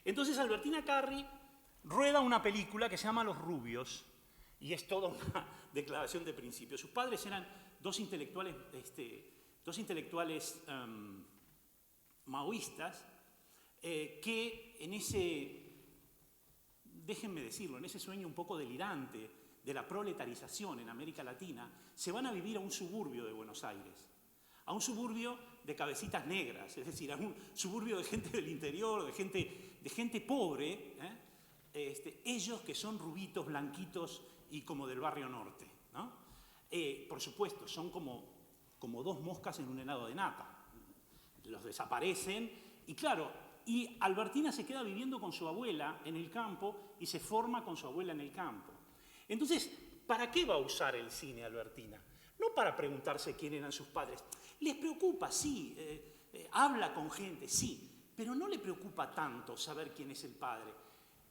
Entonces Albertina Carri rueda una película que se llama Los rubios y es toda una declaración de principios. Sus padres eran dos intelectuales maoístas que en ese, déjenme decirlo, en ese sueño un poco delirante de la proletarización en América Latina, se van a vivir a un suburbio de Buenos Aires, a un suburbio de cabecitas negras, es decir, a un suburbio de gente del interior, de gente pobre, ellos que son rubitos, blanquitos y como del barrio norte, ¿no? Por supuesto, son como dos moscas en un helado de nata. Los desaparecen y claro, y Albertina se queda viviendo con su abuela en el campo y se forma con su abuela en el campo. Entonces, ¿para qué va a usar el cine Albertina? No para preguntarse quién eran sus padres. Les preocupa, sí, habla con gente, sí, pero no le preocupa tanto saber quién es el padre.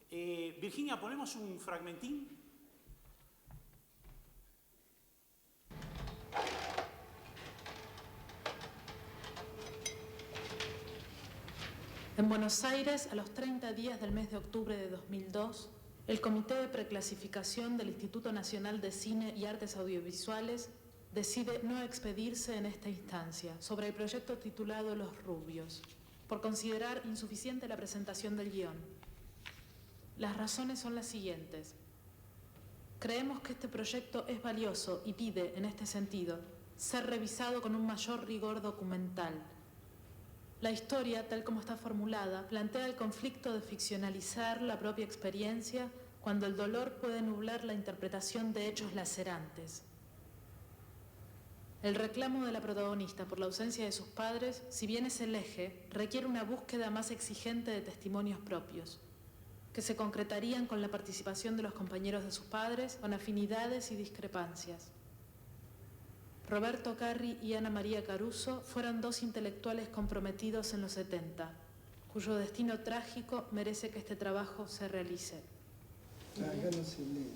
Virginia, ponemos un fragmentín. En Buenos Aires, a los 30 días del mes de octubre de 2002, el Comité de Preclasificación del Instituto Nacional de Cine y Artes Audiovisuales decide no expedirse en esta instancia sobre el proyecto titulado Los rubios, por considerar insuficiente la presentación del guión. Las razones son las siguientes. Creemos que este proyecto es valioso y pide, en este sentido, ser revisado con un mayor rigor documental. La historia, tal como está formulada, plantea el conflicto de ficcionalizar la propia experiencia cuando el dolor puede nublar la interpretación de hechos lacerantes. El reclamo de la protagonista por la ausencia de sus padres, si bien es el eje, requiere una búsqueda más exigente de testimonios propios, que se concretarían con la participación de los compañeros de sus padres, con afinidades y discrepancias. Roberto Carri y Ana María Caruso fueron dos intelectuales comprometidos en los 70, cuyo destino trágico merece que este trabajo se realice. Acá no se lee.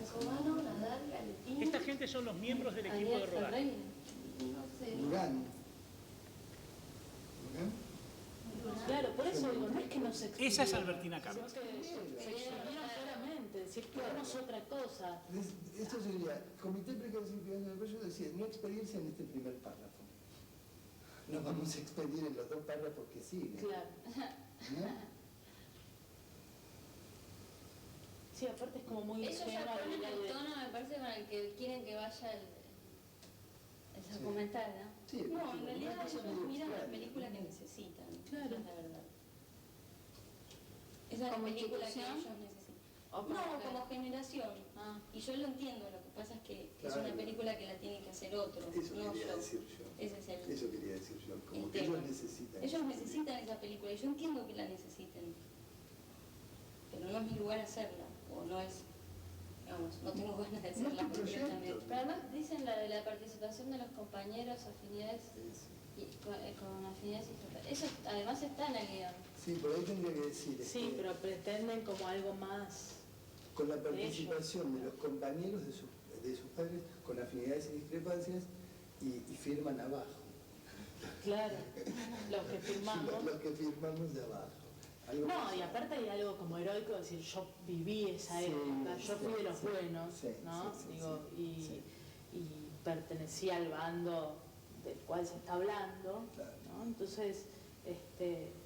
Sacomano, Nadal, Galetini. Esta gente son los miembros del equipo de rodaje. Ferreira. No sé. Lugano. Claro, por eso digo, no es que nos excluyan. Esa es Albertina Carri. Sino que se excluyeron claramente, decir, queremos otra cosa. Esto sería, Comité de Preclasificación del Proyecto decía, no expedirse en este primer párrafo. No vamos a expedir en los dos párrafos que siguen. Claro. ¿No? Sí, aparte es como muy Ellos ya ingenua ponen la el idea de- tono, me parece, con el que quieren que vaya el documental, ¿no? Sí, No, porque en realidad es ellos muy miran la extraño. película que necesitan. Claro. Esa es la verdad. Esa es la ¿Como película que institución? ellos necesitan. ¿O para No, qué? como generación. Ah. Y yo lo entiendo, lo que pasa es que es Claro. una película que la tiene que hacer otro, Eso no quería yo. decir yo. Ese es el... Eso quería decir yo. Como el que tema. ellos necesitan. Ellos necesitan esa película y yo entiendo que la necesiten. Pero no es mi lugar hacerla, o no es, digamos, no tengo ganas de hacerla No es tu proyecto. concretamente. Pero además dicen la de la participación de los compañeros, afinidades, con afinidades y eso además está en el guión. Sí, por ahí tendría que decir. Sí, pero pretenden como algo más. Con la participación de los compañeros de sus padres con afinidades y discrepancias y firman abajo. Claro, los que firmamos. Los que firmamos de abajo. Algo No, más. y aparte hay algo como heroico, decir, yo viví esa Sí, época, yo fui de los sí, buenos, sí, ¿no? sí, sí, Digo, sí. y pertenecía al bando del cual se está hablando, Claro. ¿no? Entonces,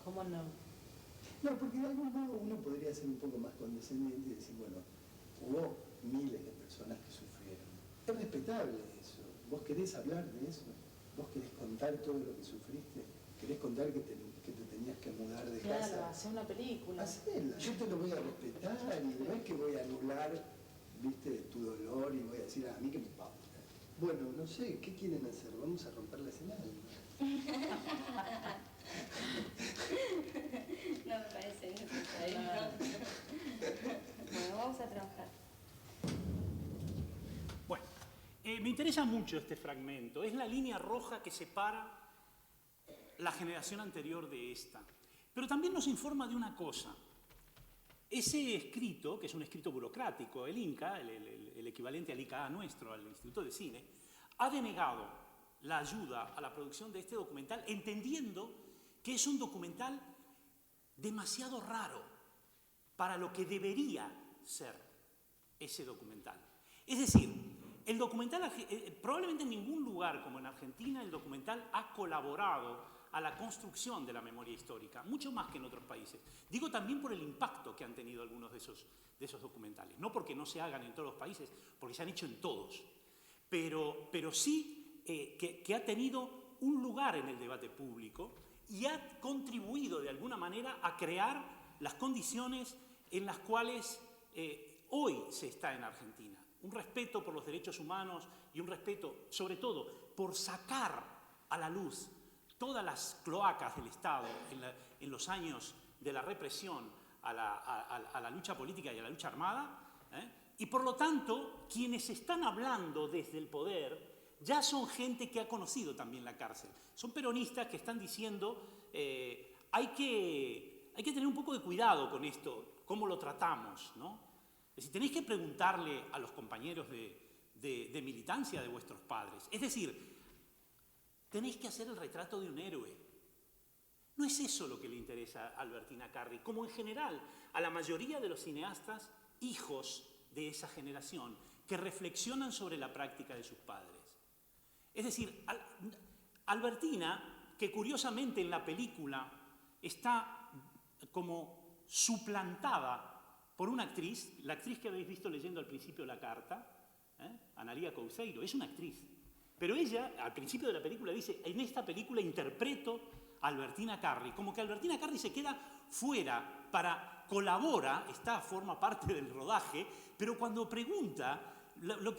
¿cómo no? No, porque de algún modo uno podría ser un poco más condescendiente y decir, bueno, hubo miles de personas que sufrieron. Es respetable eso. ¿Vos querés hablar de eso? ¿Vos querés contar todo lo que sufriste? ¿Querés contar que te tenías que mudar de Claro, casa? hacer una película. Hacela. Yo te lo voy a respetar y no es que voy a anular, viste, tu dolor y voy a decir a mí que me importa. Bueno, no sé, ¿qué quieren hacer? Vamos a romper la escena. No me parece necesario. Bueno, vamos a trabajar. Bueno, me interesa mucho este fragmento. Es la línea roja que separa la generación anterior de esta. Pero también nos informa de una cosa. Ese escrito, que es un escrito burocrático, el INCA, el equivalente al ICA nuestro, al Instituto de Cine, ha denegado la ayuda a la producción de este documental, entendiendo que es un documental demasiado raro para lo que debería ser ese documental. Es decir, el documental, probablemente en ningún lugar como en Argentina, el documental ha colaborado a la construcción de la memoria histórica, mucho más que en otros países. Digo también por el impacto que han tenido algunos de esos documentales. No porque no se hagan en todos los países, porque se han hecho en todos. Pero sí que ha tenido un lugar en el debate público y ha contribuido de alguna manera a crear las condiciones en las cuales hoy se está en Argentina. Un respeto por los derechos humanos y un respeto, sobre todo, por sacar a la luz todas las cloacas del Estado en los años de la represión a la lucha política y a la lucha armada, y por lo tanto, quienes están hablando desde el poder ya son gente que ha conocido también la cárcel. Son peronistas que están diciendo hay que tener un poco de cuidado con esto, cómo lo tratamos, ¿no? Es decir, tenéis que preguntarle a los compañeros de militancia de vuestros padres. Es decir, tenéis que hacer el retrato de un héroe. No es eso lo que le interesa a Albertina Carri, como en general a la mayoría de los cineastas hijos de esa generación que reflexionan sobre la práctica de sus padres. Es decir, Albertina, que curiosamente en la película está como suplantada por una actriz, la actriz que habéis visto leyendo al principio la carta, Analía Couceiro, es una actriz. Pero ella, al principio de la película, dice, en esta película interpreto a Albertina Carri, como que Albertina Carri se queda fuera, colabora, forma parte del rodaje, pero cuando pregunta,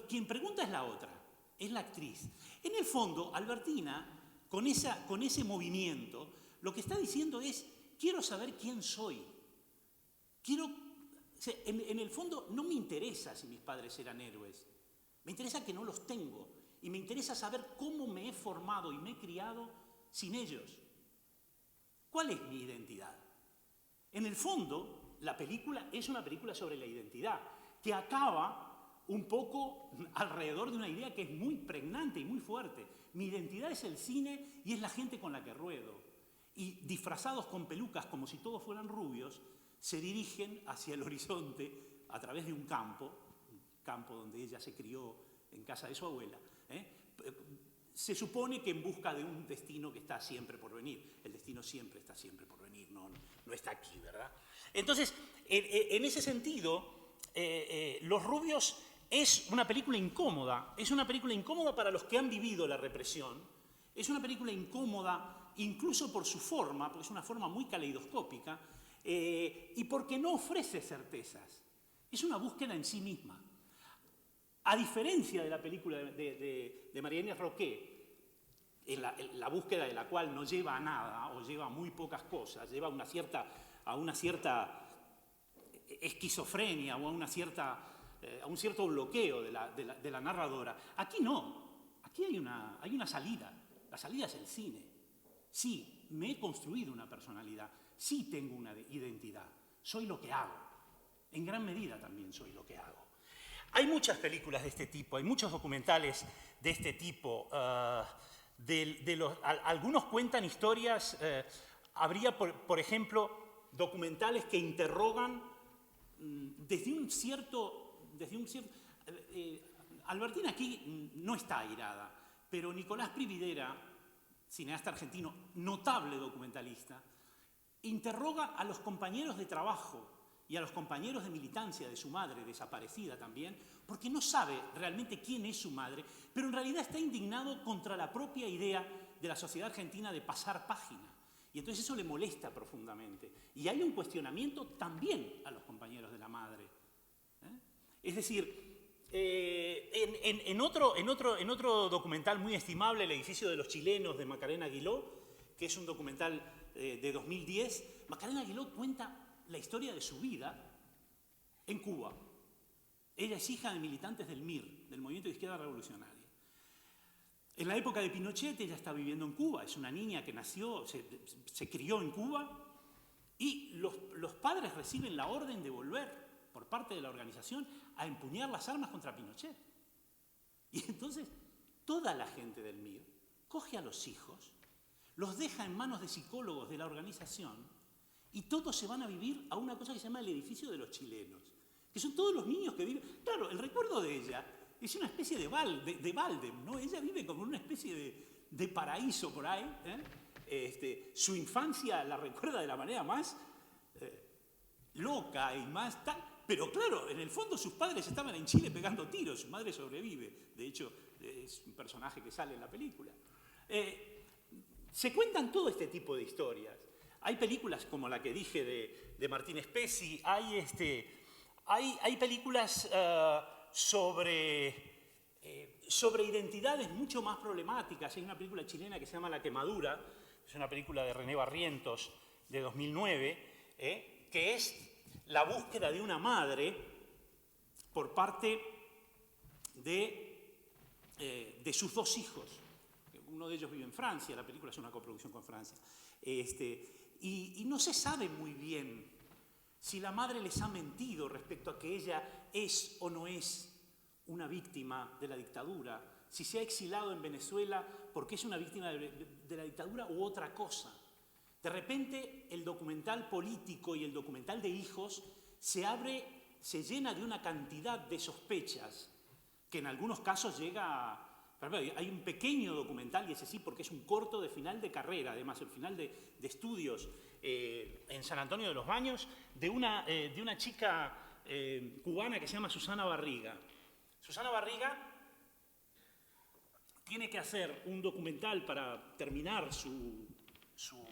quien pregunta es la otra, es la actriz. En el fondo, Albertina, con ese movimiento, lo que está diciendo es, quiero saber quién soy. En el fondo, no me interesa si mis padres eran héroes, me interesa que no los tengo. Y me interesa saber cómo me he formado y me he criado sin ellos. ¿Cuál es mi identidad? En el fondo, la película es una película sobre la identidad, que acaba un poco alrededor de una idea que es muy pregnante y muy fuerte. Mi identidad es el cine y es la gente con la que ruedo. Y disfrazados con pelucas como si todos fueran rubios, se dirigen hacia el horizonte a través de un campo donde ella se crió en casa de su abuela, se supone que en busca de un destino que está siempre por venir. El destino siempre está siempre por venir, no está aquí, ¿verdad? Entonces, en ese sentido, Los rubios es una película incómoda para los que han vivido la represión, es una película incómoda incluso por su forma, porque es una forma muy caleidoscópica, y porque no ofrece certezas. Es una búsqueda en sí misma. A diferencia de la película de María-Inés Roqué, la búsqueda de la cual no lleva a nada o lleva a muy pocas cosas, lleva a una cierta esquizofrenia o a un cierto bloqueo de la narradora. Aquí no, aquí hay una salida. La salida es el cine. Sí, me he construido una personalidad, sí tengo una identidad, soy lo que hago. En gran medida también soy lo que hago. Hay muchas películas de este tipo, hay muchos documentales de este tipo. Algunos cuentan historias, habría, por ejemplo, documentales que interrogan desde un cierto Albertina aquí no está airada, pero Nicolás Prividera, cineasta argentino, notable documentalista, interroga a los compañeros de trabajo y a los compañeros de militancia de su madre, desaparecida también, porque no sabe realmente quién es su madre, pero en realidad está indignado contra la propia idea de la sociedad argentina de pasar página. Y entonces eso le molesta profundamente. Y hay un cuestionamiento también a los compañeros de la madre. Es decir, en otro documental muy estimable, El edificio de los chilenos, de Macarena Aguiló, que es un documental de 2010, Macarena Aguiló cuenta la historia de su vida en Cuba. Ella es hija de militantes del MIR, del Movimiento de Izquierda Revolucionaria. En la época de Pinochet ella está viviendo en Cuba, es una niña que nació, se crió en Cuba, y los padres reciben la orden de volver por parte de la organización a empuñar las armas contra Pinochet. Y entonces toda la gente del MIR coge a los hijos, los deja en manos de psicólogos de la organización y todos se van a vivir a una cosa que se llama el edificio de los chilenos, que son todos los niños que viven. Claro, el recuerdo de ella es una especie de Baldem, ¿no? Ella vive como una especie de paraíso por ahí. Su infancia la recuerda de la manera más loca y más tal. Pero claro, en el fondo sus padres estaban en Chile pegando tiros, su madre sobrevive. De hecho, es un personaje que sale en la película. Se cuentan todo este tipo de historias. Hay películas como la que dije de Martín Spezzi, hay películas sobre identidades mucho más problemáticas. Hay una película chilena que se llama La Quemadura, es una película de René Barrientos de 2009, que es la búsqueda de una madre por parte de sus dos hijos. Uno de ellos vive en Francia, la película es una coproducción con Francia. Y no se sabe muy bien si la madre les ha mentido respecto a que ella es o no es una víctima de la dictadura, si se ha exilado en Venezuela porque es una víctima de la dictadura u otra cosa. De repente el documental político y el documental de hijos se llena de una cantidad de sospechas que en algunos casos llega a... Hay un pequeño documental, y ese sí, porque es un corto de final de carrera, además, el final de estudios en San Antonio de los Baños, de una chica cubana que se llama Susana Barriga. Susana Barriga tiene que hacer un documental para terminar su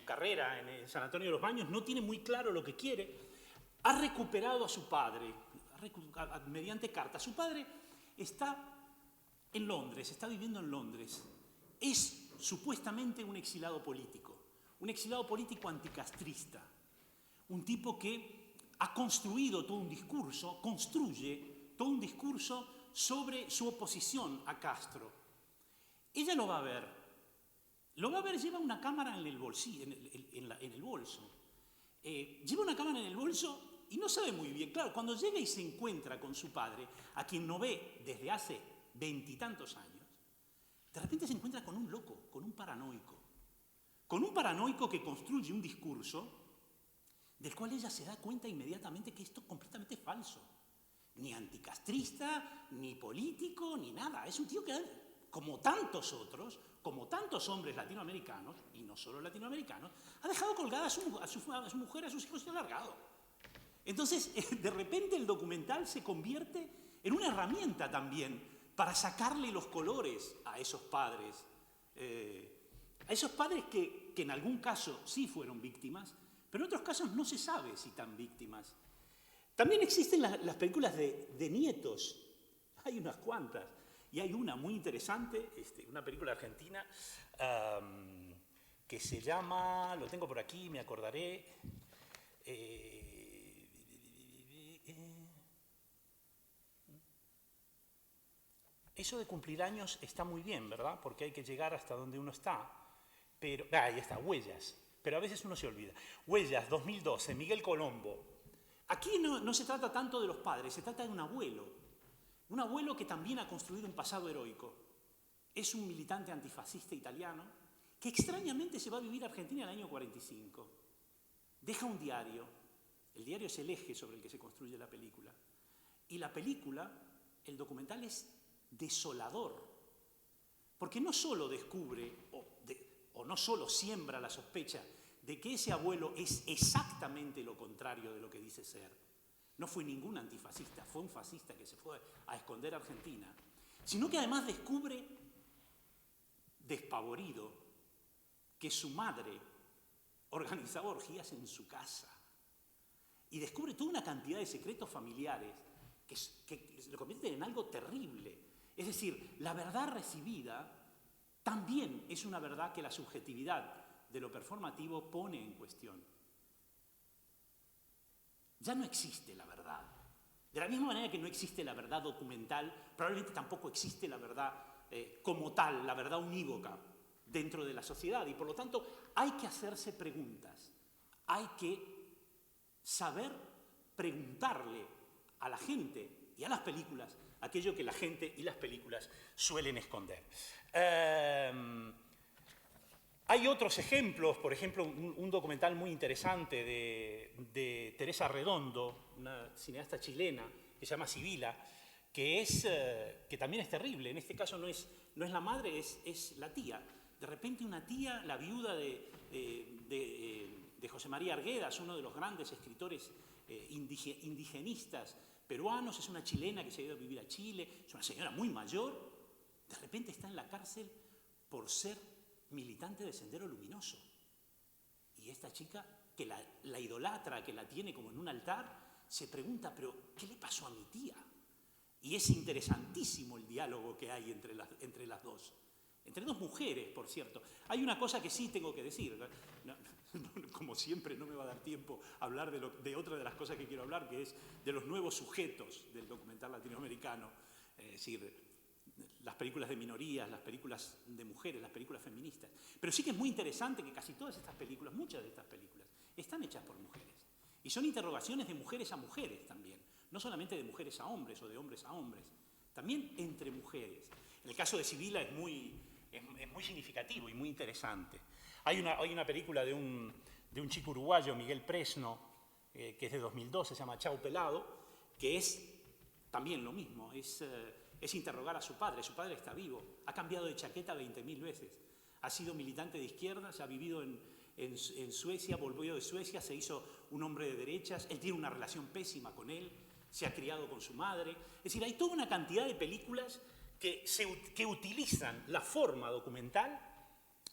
carrera en San Antonio de los Baños, no tiene muy claro lo que quiere, ha recuperado a su padre mediante carta. Su padre está en Londres, está viviendo en Londres. Es supuestamente un exilado político anticastrista, un tipo que ha construye todo un discurso sobre su oposición a Castro. Ella lo va a ver, lleva una cámara en el bolsillo, en el bolso. Lleva una cámara en el bolso y no sabe muy bien. Claro, cuando llega y se encuentra con su padre, a quien no ve desde hace 20 y tantos años, de repente se encuentra con un loco, con un paranoico que construye un discurso del cual ella se da cuenta inmediatamente que esto es completamente falso. Ni anticastrista, ni político, ni nada. Es un tío que, como tantos otros, como tantos hombres latinoamericanos, y no solo latinoamericanos, ha dejado colgada a su mujer, a sus hijos y ha largado. Entonces, de repente el documental se convierte en una herramienta también para sacarle los colores a esos padres. A esos padres que en algún caso sí fueron víctimas, pero en otros casos no se sabe si tan víctimas. También existen las películas de nietos, hay unas cuantas, y hay una muy interesante, una película argentina, que se llama, lo tengo por aquí, me acordaré, eso de cumplir años está muy bien, ¿verdad? Porque hay que llegar hasta donde uno está, pero, ahí está, Huellas, pero a veces uno se olvida. Huellas, 2012, Miguel Colombo. Aquí no se trata tanto de los padres, se trata de un abuelo que también ha construido un pasado heroico. Es un militante antifascista italiano que extrañamente se va a vivir a Argentina en el año 45. Deja un diario, el diario es el eje sobre el que se construye la película. Y la película, el documental es desolador, porque no solo descubre o no solo siembra la sospecha de que ese abuelo es exactamente lo contrario de lo que dice ser. No fue ningún antifascista, fue un fascista que se fue a esconder a Argentina, sino que además descubre, despavorido, que su madre organizaba orgías en su casa y descubre toda una cantidad de secretos familiares que lo convierten en algo terrible. Es decir, la verdad recibida también es una verdad que la subjetividad de lo performativo pone en cuestión. Ya no existe la verdad. De la misma manera que no existe la verdad documental, probablemente tampoco existe la verdad como tal, la verdad unívoca dentro de la sociedad. Y por lo tanto hay que hacerse preguntas. Hay que saber preguntarle a la gente y a las películas aquello que la gente y las películas suelen esconder. Hay otros ejemplos, por ejemplo, un documental muy interesante de Teresa Redondo, una cineasta chilena, que se llama Sibila, que también es terrible. En este caso no es la madre, es la tía. De repente una tía, la viuda de José María Arguedas, uno de los grandes escritores indigenistas peruanos, es una chilena que se ha ido a vivir a Chile, es una señora muy mayor, de repente está en la cárcel por ser militante de Sendero Luminoso. Y esta chica, que la idolatra, que la tiene como en un altar, se pregunta, pero ¿qué le pasó a mi tía? Y es interesantísimo el diálogo que hay entre las dos. Entre dos mujeres, por cierto. Hay una cosa que sí tengo que decir. Como siempre, no me va a dar tiempo a hablar de otra de las cosas que quiero hablar, que es de los nuevos sujetos del documental latinoamericano. Es decir, las películas de minorías, las películas de mujeres, las películas feministas. Pero sí que es muy interesante que casi todas estas películas, muchas de estas películas, están hechas por mujeres. Y son interrogaciones de mujeres a mujeres también. No solamente de mujeres a hombres o de hombres a hombres. También entre mujeres. En el caso de Sibila es muy significativo y muy interesante. Hay una película de un chico uruguayo, Miguel Presno, que es de 2012, se llama Chau Pelado, que es también lo mismo, es interrogar a su padre. Su padre está vivo, ha cambiado de chaqueta 20.000 veces, ha sido militante de izquierdas, ha vivido en Suecia, volvió de Suecia, se hizo un hombre de derechas, él tiene una relación pésima con él, se ha criado con su madre. Es decir, hay toda una cantidad de películas que utilizan la forma documental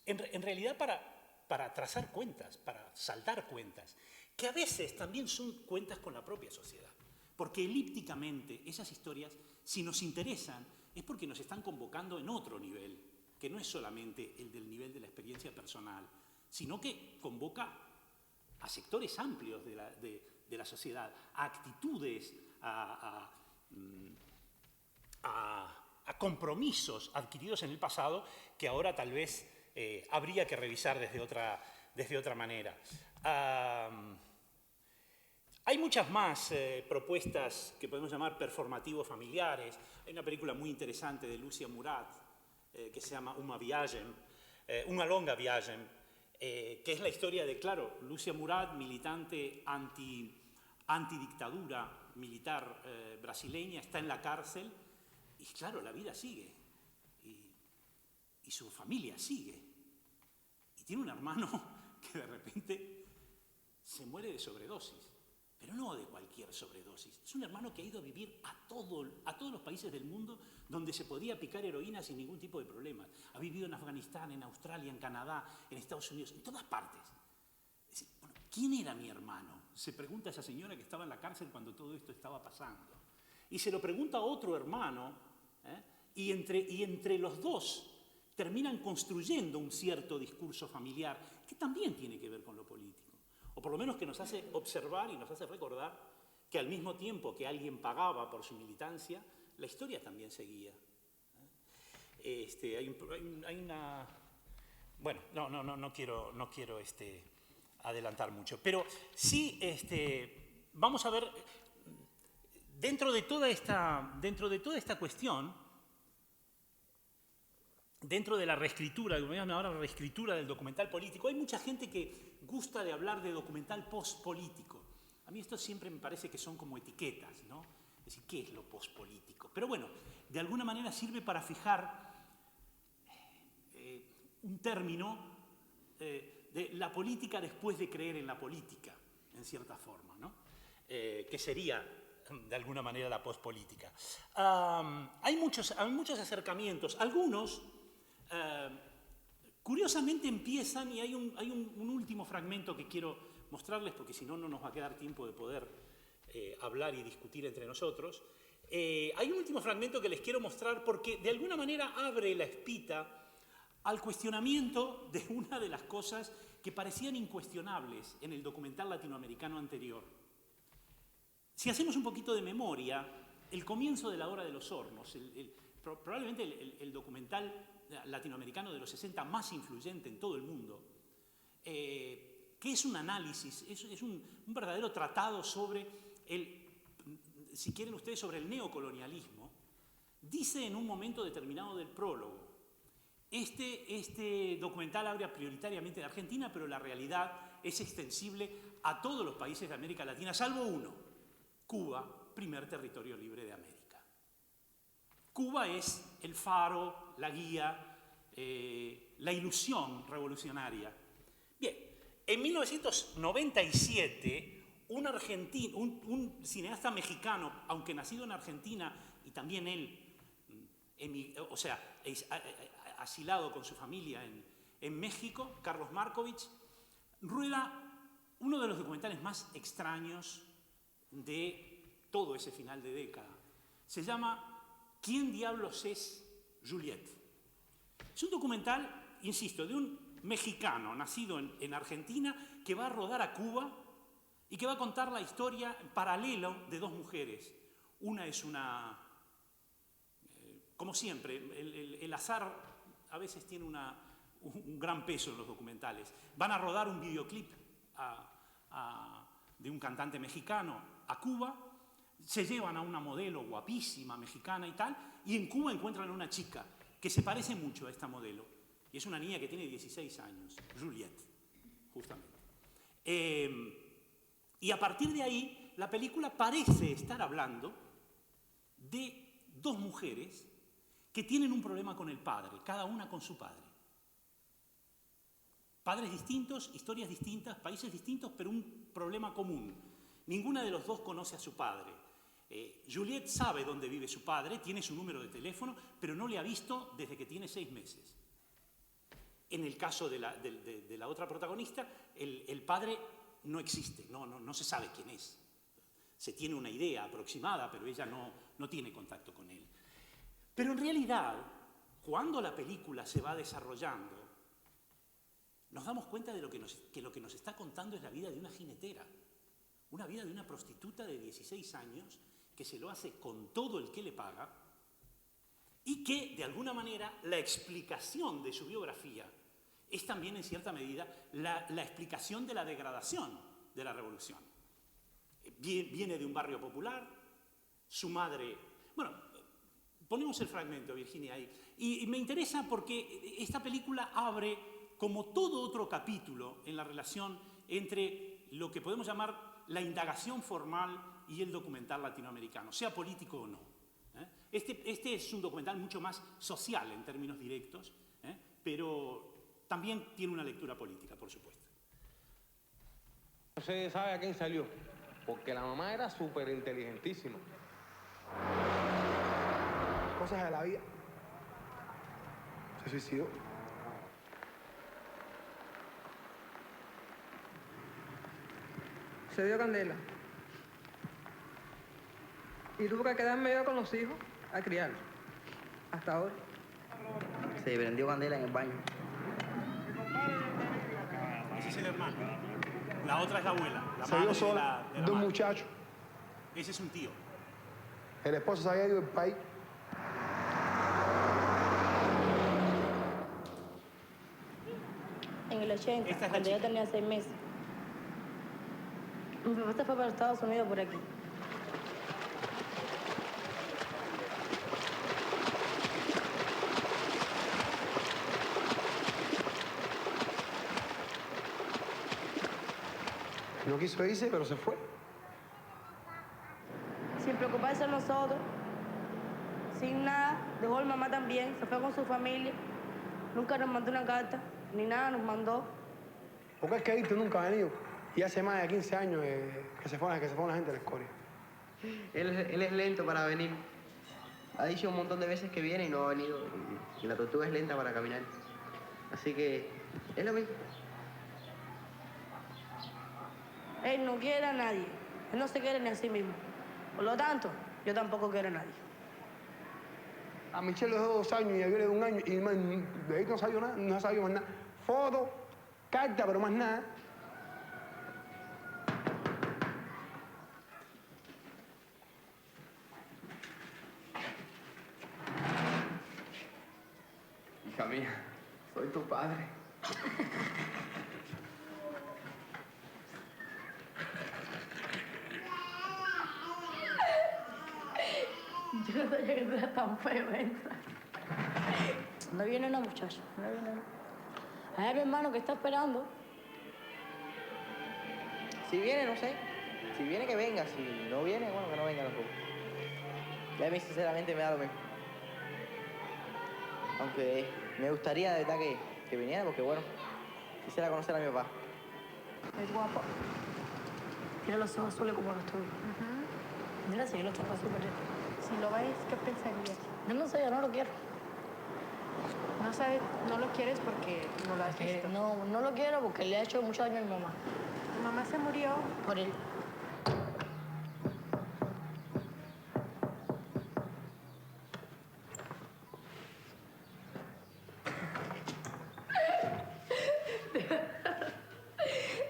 en realidad para trazar cuentas, para saldar cuentas, que a veces también son cuentas con la propia sociedad. Porque elípticamente esas historias, si nos interesan, es porque nos están convocando en otro nivel, que no es solamente el del nivel de la experiencia personal, sino que convoca a sectores amplios de la sociedad, a actitudes, a compromisos adquiridos en el pasado que ahora tal vez habría que revisar desde otra manera. Hay muchas más propuestas que podemos llamar performativos familiares. Hay una película muy interesante de Lucia Murat que se llama Una longa viagem, que es la historia de, claro, Lucia Murat, militante antidictadura militar brasileña, está en la cárcel y, claro, la vida sigue y su familia sigue. Y tiene un hermano que de repente se muere de sobredosis. Pero no de cualquier sobredosis. Es un hermano que ha ido a vivir a todos los países del mundo donde se podía picar heroína sin ningún tipo de problemas. Ha vivido en Afganistán, en Australia, en Canadá, en Estados Unidos, en todas partes. Es decir, bueno, ¿quién era mi hermano? Se pregunta esa señora que estaba en la cárcel cuando todo esto estaba pasando. Y se lo pregunta a otro hermano, y entre los dos terminan construyendo un cierto discurso familiar que también tiene que ver con lo político. O por lo menos que nos hace observar y nos hace recordar que al mismo tiempo que alguien pagaba por su militancia, la historia también seguía. Hay una... Bueno, no quiero adelantar mucho, pero sí vamos a ver, dentro de toda esta cuestión, dentro de la reescritura, ahora la reescritura del documental político, hay mucha gente que gusta de hablar de documental postpolítico. A mí esto siempre me parece que son como etiquetas, ¿no? Es decir, ¿qué es lo postpolítico? Pero bueno, de alguna manera sirve para fijar un término de la política después de creer en la política, en cierta forma, ¿no? Que sería, de alguna manera, la postpolítica. Hay muchos acercamientos, algunos... curiosamente empiezan, y hay un último fragmento que quiero mostrarles, porque si no, no nos va a quedar tiempo de poder hablar y discutir entre nosotros. Hay un último fragmento que les quiero mostrar porque de alguna manera abre la espita al cuestionamiento de una de las cosas que parecían incuestionables en el documental latinoamericano anterior. Si hacemos un poquito de memoria, el comienzo de La Hora de los Hornos, probablemente el documental latinoamericano de los 60 más influyente en todo el mundo, que es un análisis, es un verdadero tratado sobre si quieren ustedes, sobre el neocolonialismo, dice en un momento determinado del prólogo: este documental habla prioritariamente de Argentina, pero la realidad es extensible a todos los países de América Latina, salvo uno, Cuba, primer territorio libre de América. Cuba es el faro, la guía, la ilusión revolucionaria. Bien, en 1997, un cineasta mexicano, aunque nacido en Argentina, y también él, asilado con su familia en México, Carlos Markovich, rueda uno de los documentales más extraños de todo ese final de década. Se llama ¿Quién diablos es Juliette? Es un documental, insisto, de un mexicano nacido en Argentina que va a rodar a Cuba y que va a contar la historia en paralelo de dos mujeres. Una es una... como siempre, el azar a veces tiene un gran peso en los documentales. Van a rodar un videoclip de un cantante mexicano a Cuba, se llevan a una modelo guapísima mexicana y tal, y en Cuba encuentran a una chica que se parece mucho a esta modelo. Y es una niña que tiene 16 años, Juliette, justamente. Y a partir de ahí, la película parece estar hablando de dos mujeres que tienen un problema con el padre, cada una con su padre. Padres distintos, historias distintas, países distintos, pero un problema común. Ninguna de los dos conoce a su padre. Juliette sabe dónde vive su padre, tiene su número de teléfono, pero no le ha visto desde que tiene 6 meses. En el caso de la otra protagonista, el padre no existe, no se sabe quién es. Se tiene una idea aproximada, pero ella no tiene contacto con él. Pero en realidad, cuando la película se va desarrollando, nos damos cuenta de que lo que nos está contando es la vida de una jinetera, una vida de una prostituta de 16 años que se lo hace con todo el que le paga y que, de alguna manera, la explicación de su biografía es también, en cierta medida, la explicación de la degradación de la revolución. viene de un barrio popular, su madre... Bueno, ponemos el fragmento, Virginia, ahí. Y me interesa porque esta película abre, como todo otro capítulo, en la relación entre lo que podemos llamar la indagación formal y el documental latinoamericano, sea político o no. Este es un documental mucho más social en términos directos, pero también tiene una lectura política, por supuesto. No se sabe a quién salió, porque la mamá era súper inteligentísima. Cosas de la vida. Se suicidó. Se dio candela. Y tuvo que quedarme yo con los hijos a criarlos. Hasta ahora. Se prendió candela en el baño. Ese es el hermano. La otra es la abuela. La Se madre dio sola, de la dos madre. muchachos. Ese es un tío. El esposo se había ido del país. En el 80, Esta es la cuando yo chica. tenía 6 meses. Mi papá se fue para Estados Unidos por aquí. No quiso irse, pero se fue. Sin preocuparse de nosotros, sin nada, dejó a mi mamá también, se fue con su familia. Nunca nos mandó una carta, ni nada nos mandó. Porque es que Hito nunca ha venido. Y hace más de 15 años que se fue la gente de la escoria. Él es lento para venir. Ha dicho un montón de veces que viene y no ha venido. Y la tortuga es lenta para caminar. Así que es lo mismo. Él no quiere a nadie, él no se quiere ni a sí mismo. Por lo tanto, yo tampoco quiero a nadie. A Michelle le dejó 2 años y a Viola de 1 año. Y de ahí no salió nada, no ha sabido más nada. Foto, carta, pero más nada. Hija mía, soy tu padre. Yo no sabía que tú eras tan feo, entra. No viene una muchacha, no viene una. Hay a mi hermano que está esperando. Si viene, no sé. Si viene, que venga. Si no viene, bueno, que no venga tampoco. Ya a mí, sinceramente, me da lo mismo. Aunque me gustaría, de verdad, que viniera, porque, bueno, quisiera conocer a mi papá. Es guapo. Tiene los ojos azules como los tuyos. Mira, si yo los tengo súper. Si lo ves, ¿qué pensarías? Yo no sé, yo no lo quiero. No sabes, no lo quieres porque no lo has visto. No, no lo quiero porque le ha hecho mucho daño a mi mamá. Tu mamá se murió. Por él.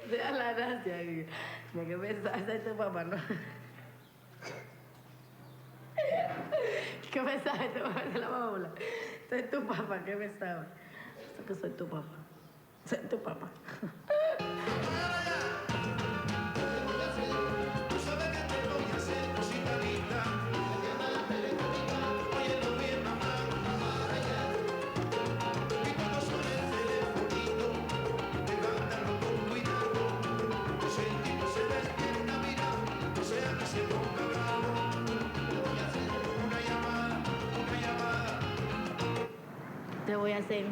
Deja la gracia. Mira que pensaba, esa es tu papá, ¿no? ¿Qué pensaba de tu papá de la bola? Soy tu papá, ¿qué pensaba? Eso que soy tu papá. Soy tu papá. Te voy a hacer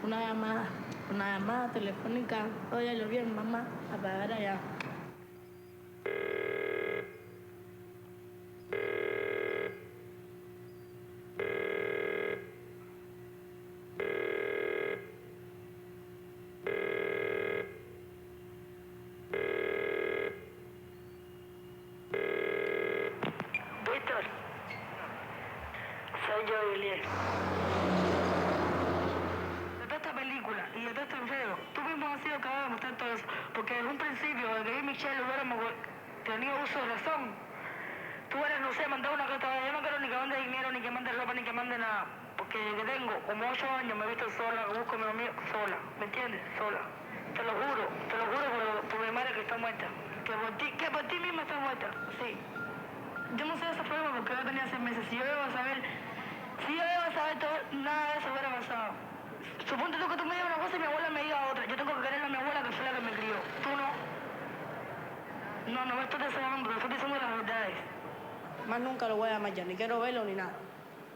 una llamada telefónica. Óyelo bien, mamá, apagar allá. Víctor, soy yo, Juliet. Película y el texto enredo. Tú mismo has sido capaz de demostrar todo eso. Porque desde un principio, desde que Michelle hubiéramos tenido uso de razón, tú eres, no sé, mandar una carta. Yo no quiero ni que mande dinero, ni que mande ropa, ni que mande nada. Porque desde que tengo como 8 años me he visto sola, me busco a mi amigo sola. ¿Me entiendes? Sola. Te lo juro por mi madre que está muerta. Que por ti misma está muerta. yo tenía 6 meses. Si yo iba a saber todo, nada de eso hubiera pasado. Suponte tú que tú me digas una cosa y mi abuela me diga otra. Yo tengo que querer a mi abuela, que fue la que me crió. Tú no. No me estoy deseando, te estoy diciendo las verdades. Más nunca lo voy a llamar ya, ni quiero verlo ni nada.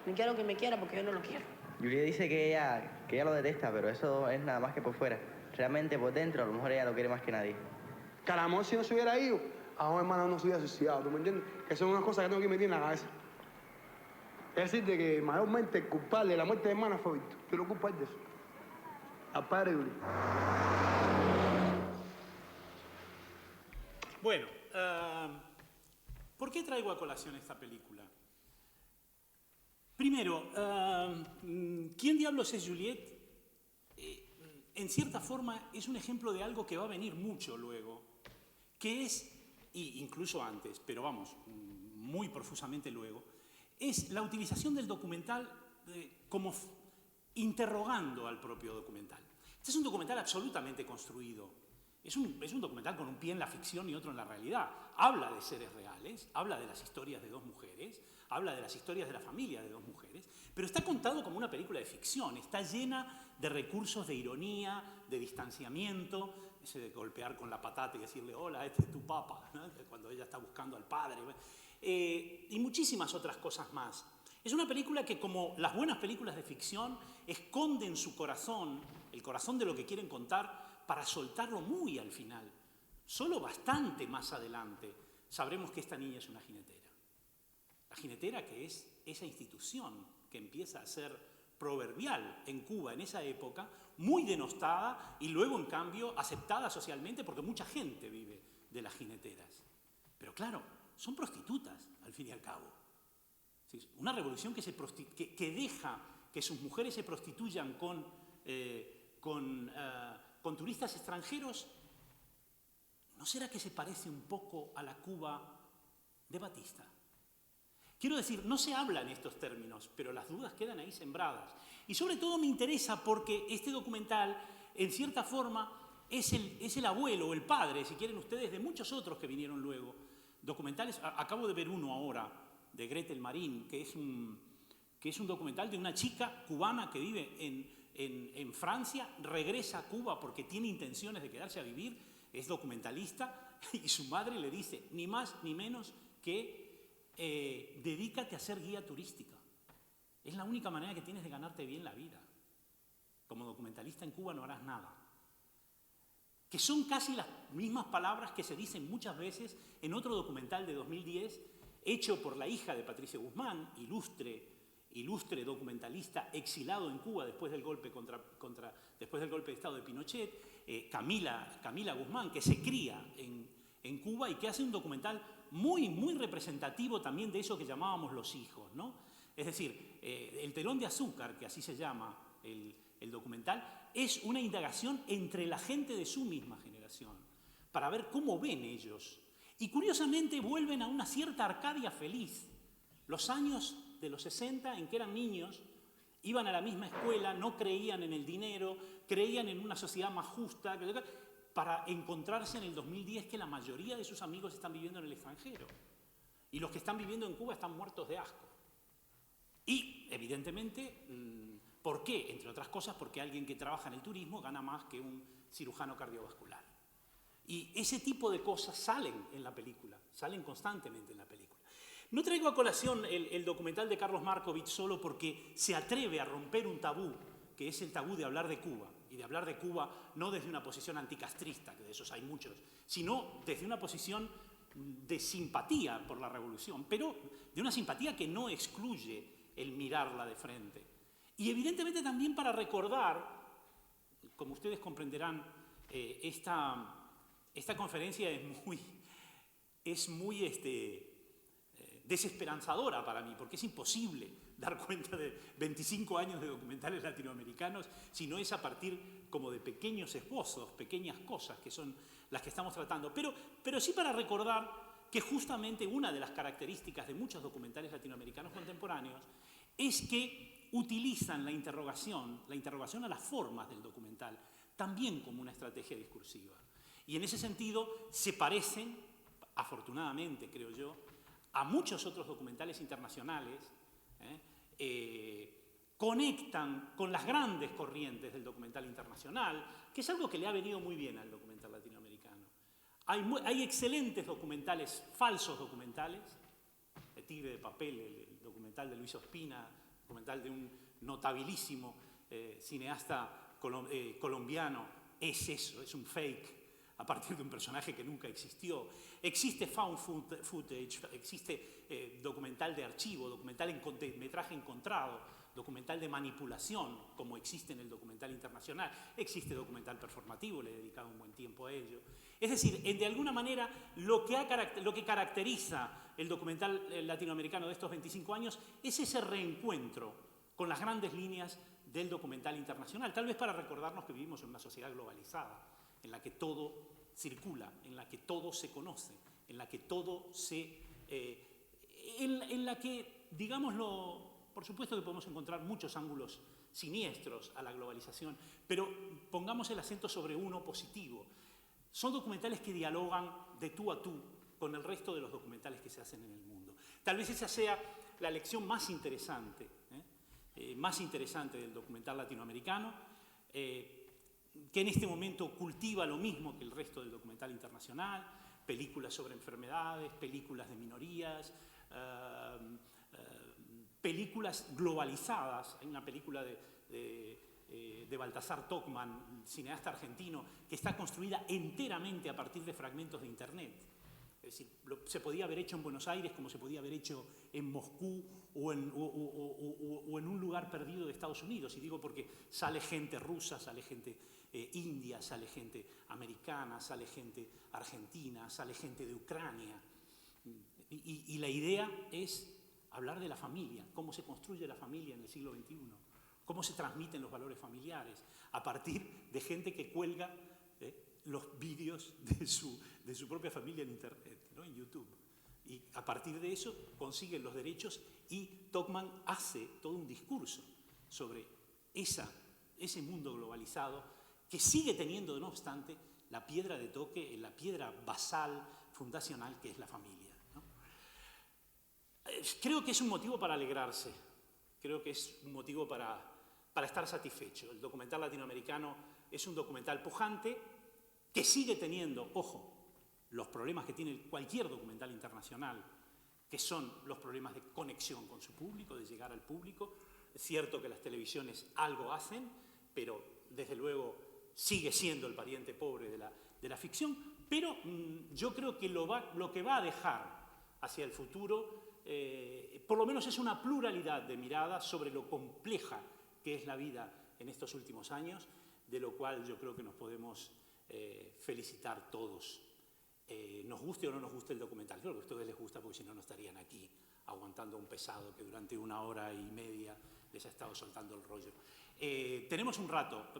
Ni quiero que me quiera porque yo no lo quiero. Juliet dice que ella lo detesta, pero eso es nada más que por fuera. Realmente por dentro, a lo mejor ella lo quiere más que nadie. Que al amor si no se hubiera ido, a un hermano no se hubiera suicidado, ¿tú me entiendes? Que son unas cosas que tengo que meter en la cabeza. Es decir, de que mayormente el culpable de la muerte de hermana fue Víctor. Yo lo culpo a él de eso. Al padre Juliet. Bueno, ¿por qué traigo a colación esta película? Primero, ¿quién diablos es Juliet? En cierta forma es un ejemplo de algo que va a venir mucho luego, que es, incluso antes, pero vamos, muy profusamente luego, es la utilización del documental como interrogando al propio documental. Este es un documental absolutamente construido. Es un documental con un pie en la ficción y otro en la realidad. Habla de seres reales, habla de las historias de dos mujeres, habla de las historias de la familia de dos mujeres, pero está contado como una película de ficción, está llena de recursos de ironía, de distanciamiento, ese de golpear con la patata y decirle, hola, este es tu papá, ¿no? Cuando ella está buscando al padre, y muchísimas otras cosas más. Es una película que, como las buenas películas de ficción, esconde en su corazón, el corazón de lo que quieren contar, para soltarlo muy al final. Solo bastante más adelante sabremos que esta niña es una jinetera. La jinetera, que es esa institución que empieza a ser proverbial en Cuba en esa época, muy denostada y luego, en cambio, aceptada socialmente porque mucha gente vive de las jineteras. Pero claro, son prostitutas, al fin y al cabo. Una revolución que deja que sus mujeres se prostituyan con turistas extranjeros, ¿no será que se parece un poco a la Cuba de Batista? Quiero decir, no se habla en estos términos, pero las dudas quedan ahí sembradas. Y sobre todo me interesa porque este documental, en cierta forma, es el abuelo o el padre, si quieren ustedes, de muchos otros que vinieron luego. Documentales, acabo de ver uno ahora, de Gretel Marín, que es un documental de una chica cubana que vive en Francia, regresa a Cuba porque tiene intenciones de quedarse a vivir, es documentalista, y su madre le dice, ni más ni menos que dedícate a ser guía turística. Es la única manera que tienes de ganarte bien la vida. Como documentalista en Cuba no harás nada. Que son casi las mismas palabras que se dicen muchas veces en otro documental de 2010, hecho por la hija de Patricia Guzmán, ilustre documentalista exilado en Cuba después del golpe después del golpe de Estado de Pinochet, Camila Guzmán, que se cría en Cuba y que hace un documental muy, muy representativo también de eso que llamábamos los hijos, ¿no? Es decir, El telón de azúcar, que así se llama el documental, es una indagación entre la gente de su misma generación, para ver cómo ven ellos. Y curiosamente vuelven a una cierta Arcadia feliz, los años de los 60 en que eran niños, iban a la misma escuela, no creían en el dinero, creían en una sociedad más justa, para encontrarse en el 2010 que la mayoría de sus amigos están viviendo en el extranjero. Y los que están viviendo en Cuba están muertos de asco. Y, evidentemente, ¿por qué? Entre otras cosas, porque alguien que trabaja en el turismo gana más que un cirujano cardiovascular. Y ese tipo de cosas salen en la película, salen constantemente en la película. No traigo a colación el documental de Carlos Markovich solo porque se atreve a romper un tabú, que es el tabú de hablar de Cuba. Y de hablar de Cuba no desde una posición anticastrista, que de esos hay muchos, sino desde una posición de simpatía por la revolución, pero de una simpatía que no excluye el mirarla de frente. Y evidentemente también para recordar, como ustedes comprenderán, esta conferencia es muy desesperanzadora para mí, porque es imposible dar cuenta de 25 años de documentales latinoamericanos si no es a partir como de pequeños esbozos, pequeñas cosas que son las que estamos tratando. Pero sí para recordar que justamente una de las características de muchos documentales latinoamericanos contemporáneos es que utilizan la interrogación a las formas del documental, también como una estrategia discursiva. Y en ese sentido se parecen, afortunadamente creo yo, a muchos otros documentales internacionales, conectan con las grandes corrientes del documental internacional, que es algo que le ha venido muy bien al documental latinoamericano. Hay excelentes documentales, falsos documentales, El Tigre de Papel, el documental de Luis Ospina, documental de un notabilísimo cineasta colombiano, es eso, es un fake a partir de un personaje que nunca existió. Existe found footage, existe documental de archivo, documental de metraje encontrado, documental de manipulación, como existe en el documental internacional. Existe documental performativo, le he dedicado un buen tiempo a ello. Es decir, de alguna manera, lo que caracteriza el documental latinoamericano de estos 25 años es ese reencuentro con las grandes líneas del documental internacional, tal vez para recordarnos que vivimos en una sociedad globalizada, en la que todo circula, en la que todo se conoce, en la que todo se... en la que, digámoslo, por supuesto que podemos encontrar muchos ángulos siniestros a la globalización, pero pongamos el acento sobre uno positivo. Son documentales que dialogan de tú a tú con el resto de los documentales que se hacen en el mundo. Tal vez esa sea la lección más interesante del documental latinoamericano, que en este momento cultiva lo mismo que el resto del documental internacional, películas sobre enfermedades, películas de minorías, películas globalizadas. Hay una película de Baltasar Tocman, cineasta argentino, que está construida enteramente a partir de fragmentos de Internet. Es decir, se podía haber hecho en Buenos Aires como se podía haber hecho en Moscú o en un lugar perdido de Estados Unidos. Y digo porque sale gente rusa, sale gente india, sale gente americana, sale gente argentina, sale gente de Ucrania. Y la idea es hablar de la familia, cómo se construye la familia en el siglo XXI, cómo se transmiten los valores familiares a partir de gente que cuelga los vídeos de su propia familia en Internet, ¿no? En YouTube. Y a partir de eso consiguen los derechos y Tocman hace todo un discurso sobre ese mundo globalizado que sigue teniendo, no obstante, la piedra de toque, la piedra basal, fundacional, que es la familia, ¿no? Creo que es un motivo para alegrarse, creo que es un motivo para estar satisfecho. El documental latinoamericano es un documental pujante que sigue teniendo, ojo, los problemas que tiene cualquier documental internacional, que son los problemas de conexión con su público, de llegar al público. Es cierto que las televisiones algo hacen, pero desde luego sigue siendo el pariente pobre de la ficción, pero yo creo que lo que va a dejar hacia el futuro, por lo menos es una pluralidad de miradas sobre lo compleja que es la vida en estos últimos años, de lo cual yo creo que nos podemos felicitar todos. Nos guste o no nos guste el documental, creo que a ustedes les gusta porque si no, no estarían aquí aguantando un pesado que durante 1 hora y media les ha estado soltando el rollo. Tenemos un rato.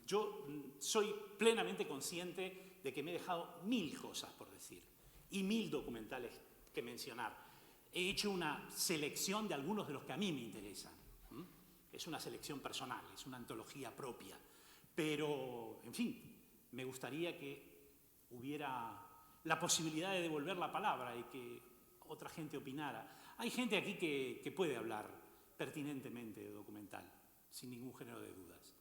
Yo soy plenamente consciente de que me he dejado 1000 cosas por decir y 1000 documentales que mencionar. He hecho una selección de algunos de los que a mí me interesan. Es una selección personal, es una antología propia. Pero, en fin, me gustaría que hubiera la posibilidad de devolver la palabra y que otra gente opinara. Hay gente aquí que puede hablar pertinentemente de documental, sin ningún género de dudas.